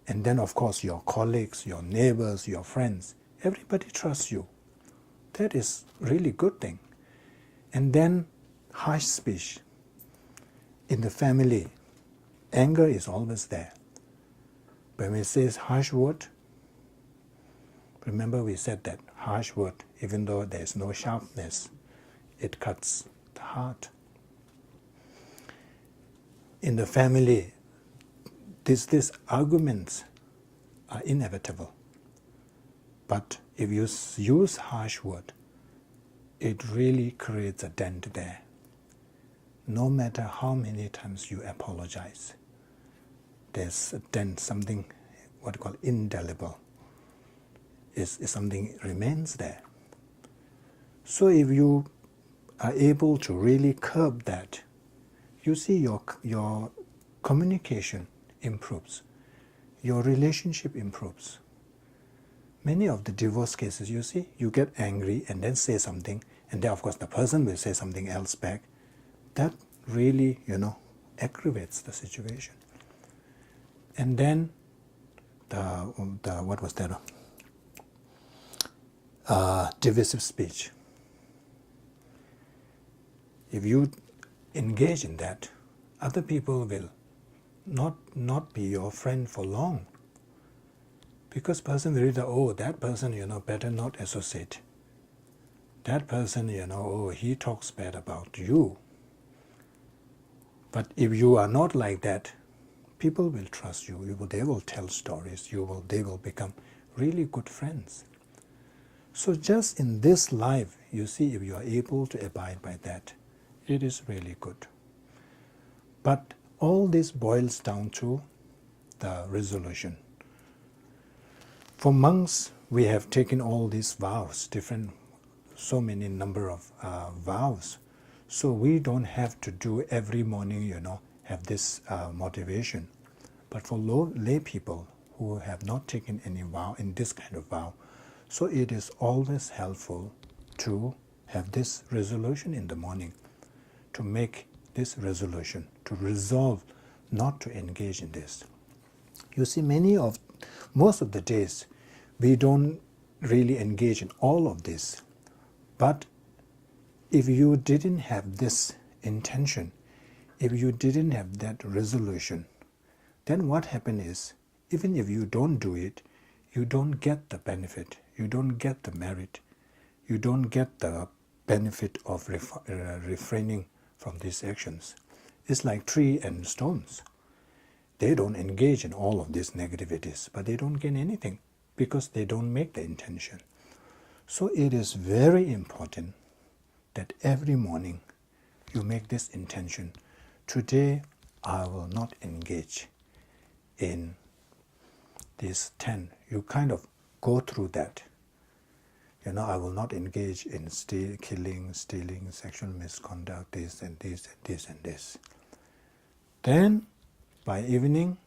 And then, of course, your colleagues, your neighbors, your friends, everybody trusts you. That is really good thing. And then, harsh speech. In the family, anger is always there. When we say harsh word, remember we said that harsh word, even though there's no sharpness, it cuts the heart. In the family, these arguments are inevitable. But if you use harsh word, it really creates a dent there. No matter how many times you apologize, there's a dent, something what you call indelible. Is something remains there. So if you are able to really curb that, you see your communication improves, your relationship improves. Many of the divorce cases, you see, you get angry and then say something, and then of course the person will say something else back. That really, aggravates the situation. And then the what was that? Divisive speech. If you engage in that, other people will not be your friend for long. Because person will read, oh, that person, better not associate. That person, oh, he talks bad about you. But if you are not like that, people will trust you. They will tell stories. They will become really good friends. So just in this life, you see, if you are able to abide by that, it is really good. But all this boils down to the resolution. For monks, we have taken all these vows, so many number of vows. So we don't have to do every morning, have this motivation. But for lay people who have not taken any vow in this kind of vow, so it is always helpful to have this resolution in the morning, to make this resolution, to resolve not to engage in this. You see, most of the days, we don't really engage in all of this. But if you didn't have this intention, if you didn't have that resolution, then what happens is, even if you don't do it, you don't get the benefit, you don't get the merit, you don't get the benefit of refraining from these actions. It's like tree and stones. They don't engage in all of these negativities, but they don't gain anything because they don't make the intention. So it is very important that every morning you make this intention. Today I will not engage in these 10. You kind of go through that. I will not engage in killing, stealing, sexual misconduct, this and this and this and this. Then, by evening,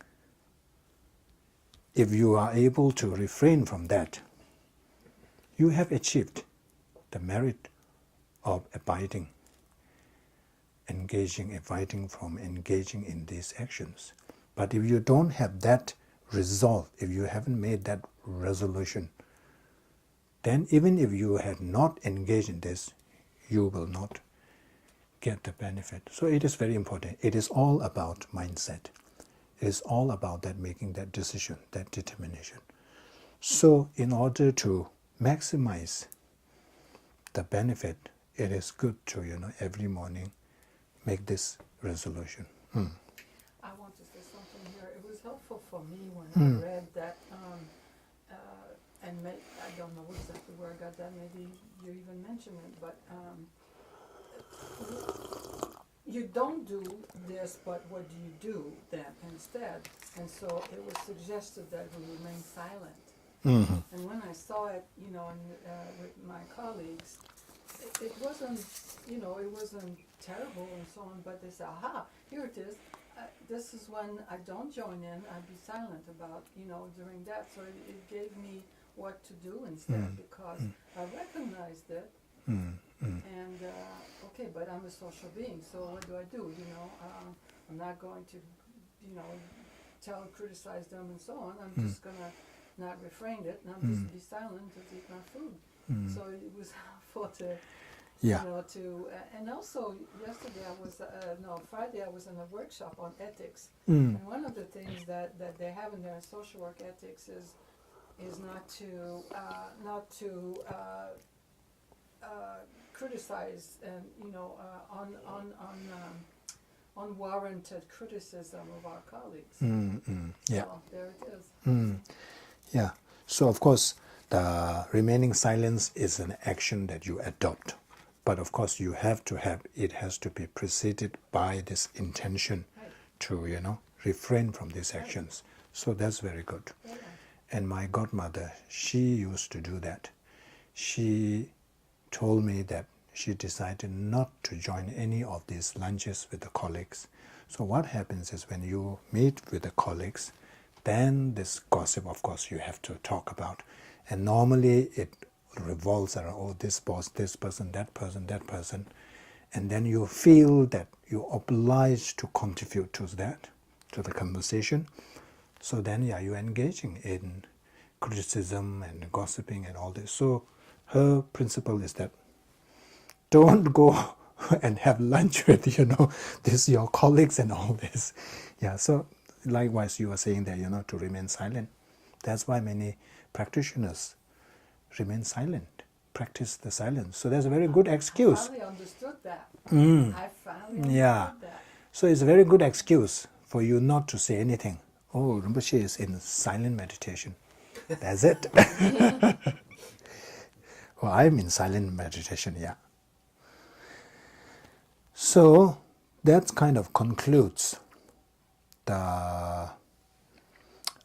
if you are able to refrain from that, you have achieved the merit of abiding from engaging in these actions. But if you don't have that resolve, if you haven't made that resolution, then even if you had not engaged in this, you will not get the benefit. So it is very important. It is all about mindset. It is all about that making that decision, that determination. So in order to maximize the benefit, it is good to, every morning make this resolution. I want to say something here. It was helpful for me when I read that, I don't know exactly where I got that. Maybe you even mentioned it, but you don't do this, but what do you do then instead? And so it was suggested that we remain silent. Mm-hmm. And when I saw it, with my colleagues, it wasn't, it wasn't terrible and so on, but they said, aha, here it is. This is when I don't join in, I'd be silent about, during that. So it gave me what to do instead, because I recognized it. And, okay, but I'm a social being, so what do I do? I'm not going to, criticize them and so on. I'm just going to not refrain it, and I'm just be silent and eat my food. So it was helpful to, and also yesterday Friday I was in a workshop on ethics. And one of the things that they have in their social work ethics is is not to criticize and unwarranted criticism of our colleagues. Yeah. So there it is. Yeah. So of course, the remaining silence is an action that you adopt, but of course you have to have it has to be preceded by this intention Right. to refrain from these actions. So that's very good. Yeah. And my godmother, she used to do that. She told me that she decided not to join any of these lunches with the colleagues. So what happens is when you meet with the colleagues, then this gossip, of course, you have to talk about. And normally it revolves around, oh, this boss, this person, that person, that person. And then you feel that you're obliged to contribute to that, to the conversation. So then, yeah, you're engaging in criticism and gossiping and all this. So her principle is that don't go and have lunch with, your colleagues and all this. Yeah, so likewise you are saying that, to remain silent. That's why many practitioners remain silent, practice the silence. So that's a very good I excuse. finally understood that. I finally understood Yeah. that. So it's a very good excuse for you not to say anything. Oh, Rinpoche is in silent meditation. That's it. Well, I'm in silent meditation, yeah. So that kind of concludes the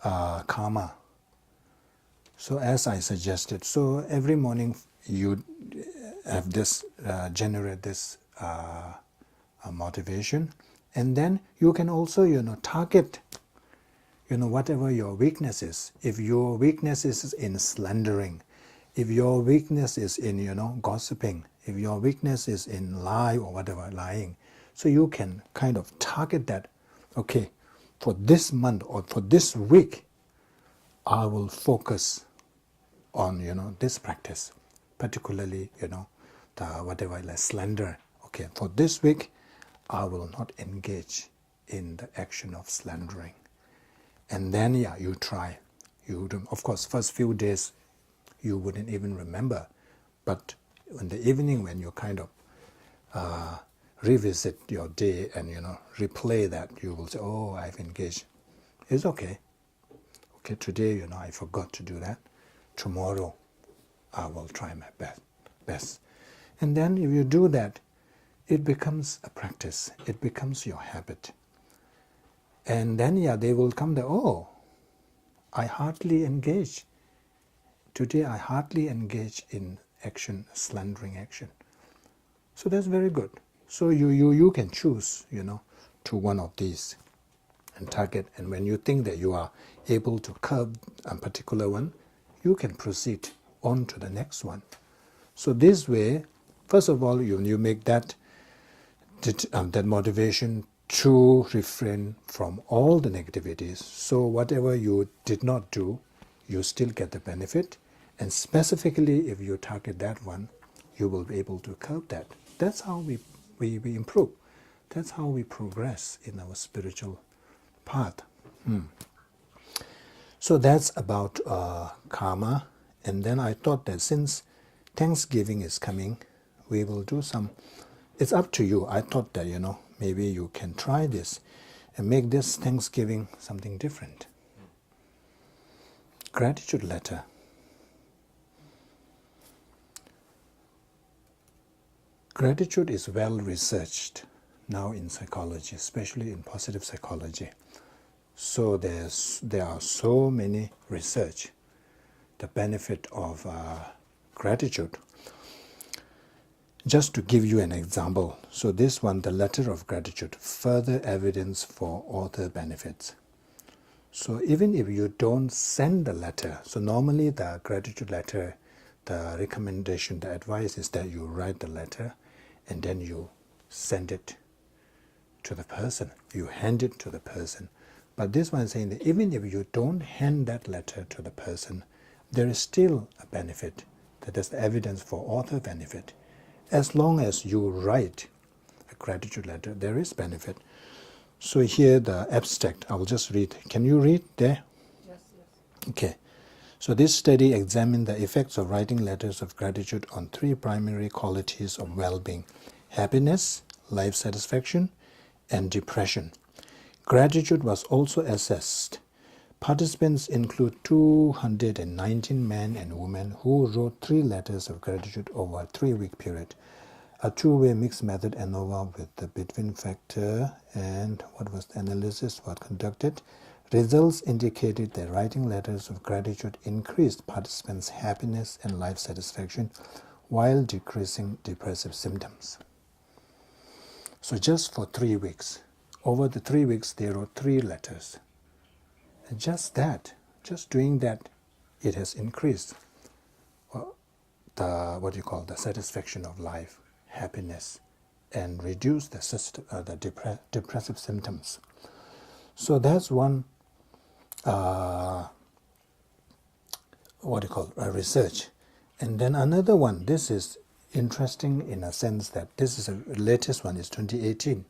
karma. So as I suggested, so every morning you have this, generate this motivation, and then you can also, target, whatever your weakness is. If your weakness is in slandering, if your weakness is in, gossiping, if your weakness is in lie or whatever, lying, so you can kind of target that, okay, for this month or for this week, I will focus on, this practice, particularly, the whatever, like slander. Okay, for this week, I will not engage in the action of slandering. And then, yeah, you try. You do, of course, first few days, you wouldn't even remember. But in the evening, when you kind of revisit your day and, replay that, you will say, oh, I've engaged. It's okay. Okay, today, I forgot to do that. Tomorrow, I will try my best. And then if you do that, it becomes a practice. It becomes your habit. And then, yeah, they will come there, oh, I hardly engage. Today, I hardly engage in action, slandering action. So that's very good. So you can choose, to one of these and target. And when you think that you are able to curb a particular one, you can proceed on to the next one. So this way, first of all, you make that motivation to refrain from all the negativities. So whatever you did not do, you still get the benefit. And specifically, if you target that one, you will be able to curb that. That's how we improve. That's how we progress in our spiritual path. So that's about karma. And then I thought that since Thanksgiving is coming, we will do some. It's up to you. I thought that, maybe you can try this and make this Thanksgiving something different. Gratitude letter. Gratitude is well researched now in psychology, especially in positive psychology. So there are so many research, the benefit of gratitude. Just to give you an example, so this one, the letter of gratitude, further evidence for author benefits. So even if you don't send the letter, so normally the gratitude letter, the recommendation, the advice is that you write the letter and then you send it to the person, you hand it to the person. But this one is saying that even if you don't hand that letter to the person, there is still a benefit, that is the evidence for author benefit. As long as you write a gratitude letter, there is benefit. So here the abstract, I will just read. Can you read there? Yes. Okay. So this study examined the effects of writing letters of gratitude on three primary qualities of well-being: happiness, life satisfaction, and depression. Gratitude was also assessed. Participants include 219 men and women who wrote 3 letters of gratitude over a 3-week period. A two-way mixed method ANOVA with the between factor and what was the analysis was conducted. Results indicated that writing letters of gratitude increased participants' happiness and life satisfaction while decreasing depressive symptoms. So just for 3 weeks, over the 3 weeks they wrote 3 letters. And just doing that, it has increased the satisfaction of life, happiness, and reduced the depressive symptoms. So that's one research. And then another one, this is interesting in a sense that this is the latest one, is 2018,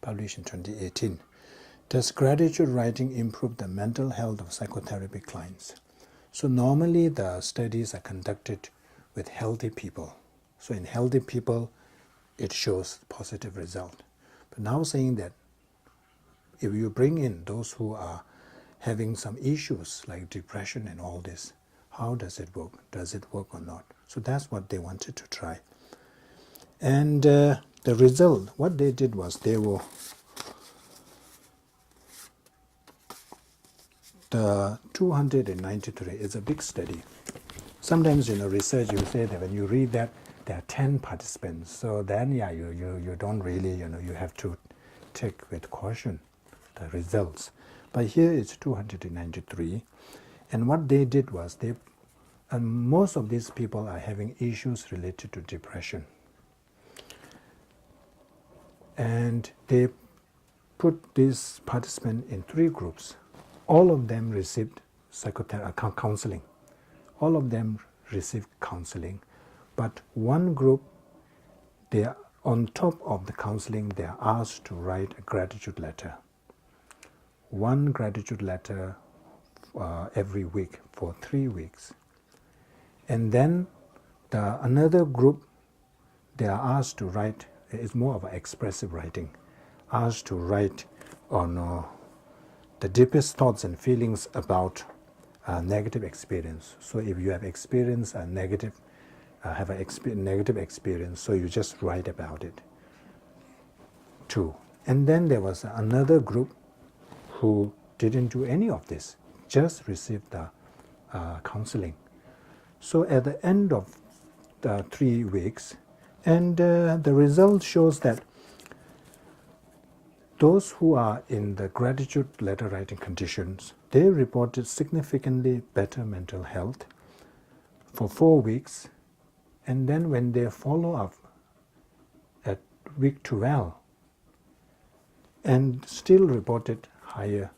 published in 2018. Does gratitude writing improve the mental health of psychotherapy clients? So normally the studies are conducted with healthy people. So in healthy people, it shows positive result. But now saying that if you bring in those who are having some issues like depression and all this, how does it work? Does it work or not? So that's what they wanted to try. And the result, what they did was the 293 is a big study. Sometimes research, you say that when you read that there are 10 participants, so then you don't really, you have to take with caution the results. But here it's 293, and what they did was and most of these people are having issues related to depression, and they put these participants in 3 groups. All of them received counseling. All of them received counseling, but one group, they are, on top of the counseling, they are asked to write a gratitude letter. 1 gratitude letter every week for 3 weeks. And then another group, they are asked to write, it's more of an expressive writing, asked to write on the deepest thoughts and feelings about negative experience. So if you have experienced a negative, negative experience, so you just write about it too. And then there was another group who didn't do any of this, just received the counseling. So at the end of the 3 weeks, and the result shows that those who are in the gratitude letter writing conditions, they reported significantly better mental health for 4 weeks, and then when they follow up at week 12, and still reported higher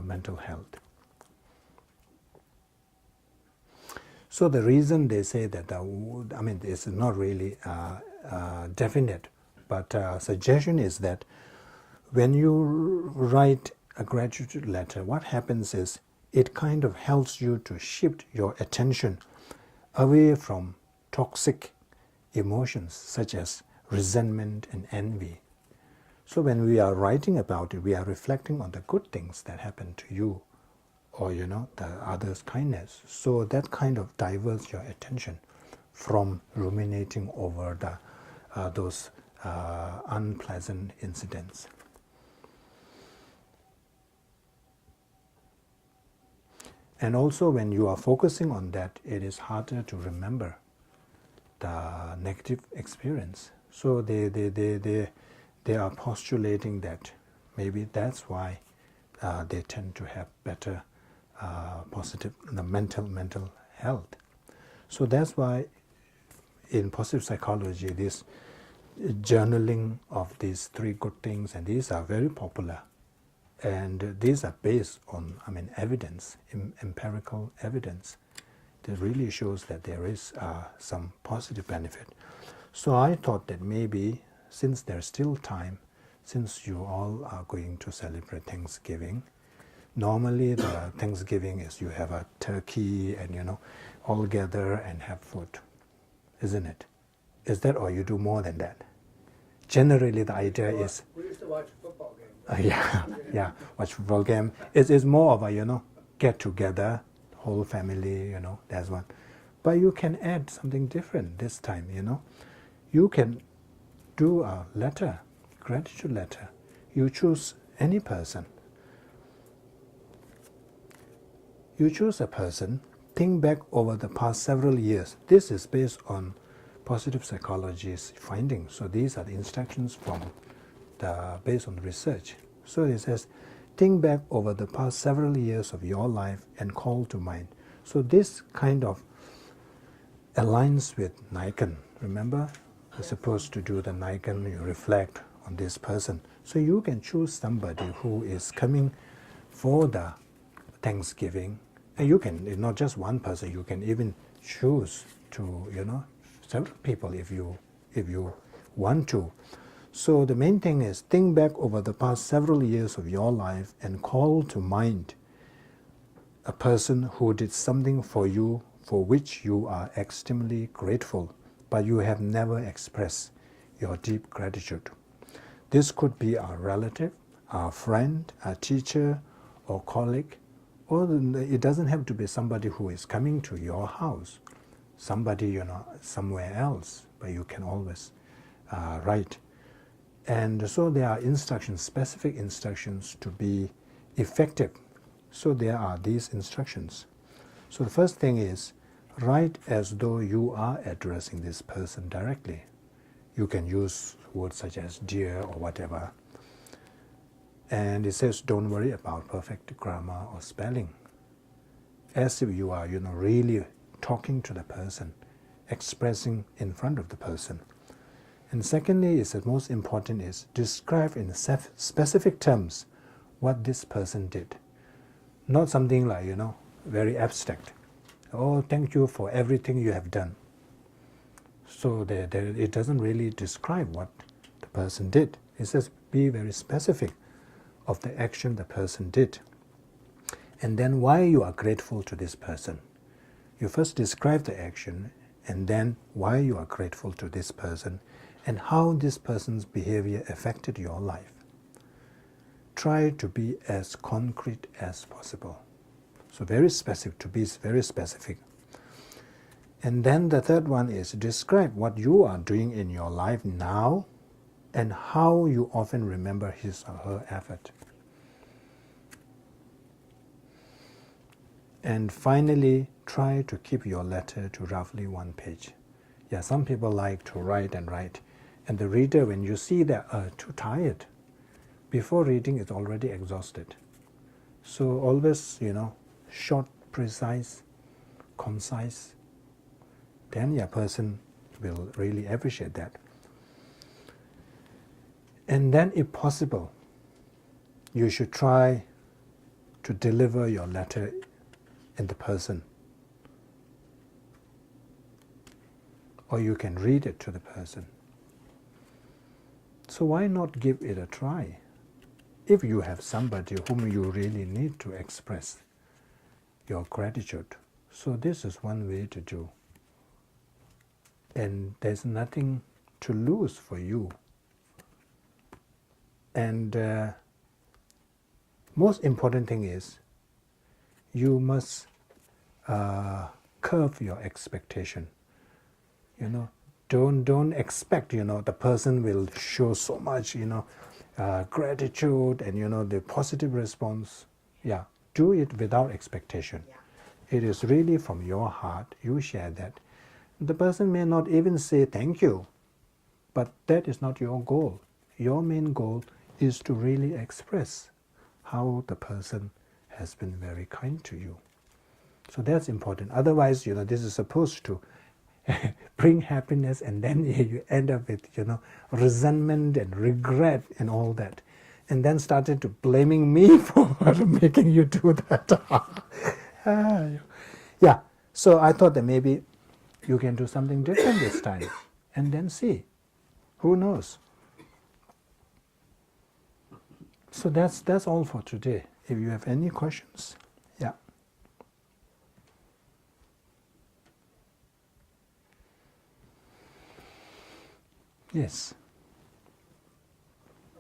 mental health. So the reason they say that, it's not really definite, but suggestion is that when you write a gratitude letter, what happens is it kind of helps you to shift your attention away from toxic emotions such as resentment and envy. So when we are writing about it, we are reflecting on the good things that happen to you, or the other's kindness. So that kind of diverts your attention from ruminating over those unpleasant incidents. And also when you are focusing on that, it is harder to remember the negative experience. So they are postulating that maybe that's why they tend to have better positive mental health. So that's why in positive psychology, this journaling of these 3 good things, and these are very popular, and these are based on evidence, empirical evidence that really shows that there is some positive benefit. So I thought that maybe since there's still time, since you all are going to celebrate Thanksgiving, Normally the Thanksgiving is you have a turkey and all gather and have food, isn't it? Is that, or you do more than that? Generally the idea is We used to watch a football game. yeah, watch football game. It's more of a get together, whole family, that's one. But you can add something different this time, You can do a letter, gratitude letter. You choose any person. You choose a person, think back over the past several years. This is based on positive psychology's findings. So these are the instructions based on research. So it says, think back over the past several years of your life and call to mind. So this kind of aligns with Naikan. Remember, you're supposed to do the Naikan, you reflect on this person. So you can choose somebody who is coming for the Thanksgiving. And you can, not just one person, you can even choose to, several people if you want to. So the main thing is think back over the past several years of your life and call to mind a person who did something for you for which you are extremely grateful, but you have never expressed your deep gratitude. This could be a relative, a friend, a teacher, or colleague, or it doesn't have to be somebody who is coming to your house, somebody somewhere else, but you can always write. And so there are instructions, specific instructions to be effective. So there are these instructions. So the first thing is, write as though you are addressing this person directly. You can use words such as dear or whatever. And it says, don't worry about perfect grammar or spelling. As if you are, really talking to the person, expressing in front of the person. And secondly, is the most important is describe in specific terms what this person did. Not something like, very abstract. Oh, thank you for everything you have done. So it doesn't really describe what the person did. It says be very specific of the action the person did. And then why you are grateful to this person. You first describe the action and then why you are grateful to this person and how this person's behavior affected your life. Try to be as concrete as possible. So very specific, to be very specific. And then the third one is describe what you are doing in your life now and how you often remember his or her effort. And finally, try to keep your letter to roughly 1 page. Yeah, some people like to write and write. And the reader, when you see that too tired, before reading it's already exhausted. So always, short, precise, concise, then a person will really appreciate that. And then if possible, you should try to deliver your letter in the person. Or you can read it to the person. So why not give it a try? If you have somebody whom you really need to express your gratitude. So this is one way to do. And there's nothing to lose for you. And most important thing is you must curb your expectation. Don't expect the person will show so much gratitude and the positive response. Yeah, do it without expectation. It is really from your heart. You share that. The person may not even say thank you, but that is not your goal. Your main goal is to really express how the person has been very kind to you. So that's important. Otherwise, this is supposed to bring happiness, and then you end up with, resentment and regret and all that. And then started to blaming me for making you do that. Yeah, so I thought that maybe you can do something different this time and then see. Who knows? So that's all for today. if you have any questions, yeah. Yes.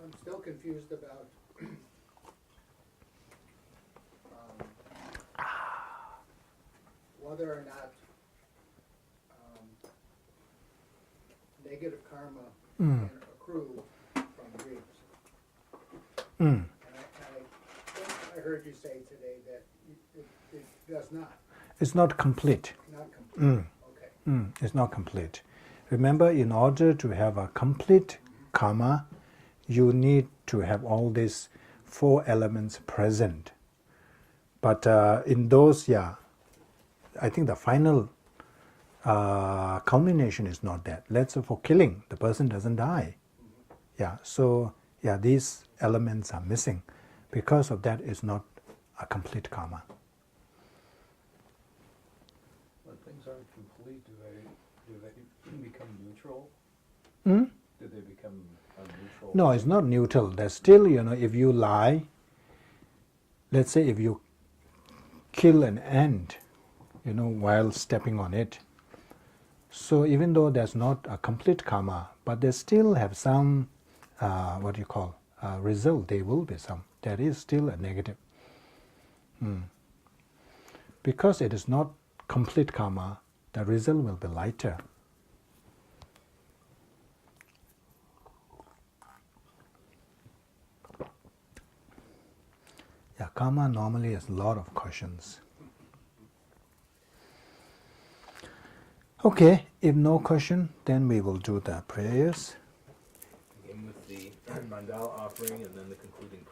I'm still confused about whether or not negative karma can accrue from dreams. Mm. And I think I heard you say today that it does not, It's not complete. not complete. Okay. It's not complete. Remember, in order to have a complete karma, you need to have all these 4 elements present. But in those, yeah, I think the final culmination is not that. Let's say for killing, the person doesn't die. Yeah, so yeah, these elements are missing. Because of that, it's not a complete karma. When things aren't complete, do they become neutral? Hmm? Do they become a neutral? No, it's not neutral. There's still, if you lie, let's say if you kill an ant, while stepping on it. So even though there's not a complete karma, but they still have some, result. There will be some. There is still a negative. Because it is not complete karma, the result will be lighter. Yeah, karma normally has a lot of questions. Okay, if no question, then we will do the prayers. Begin with the mandala offering and then the concluding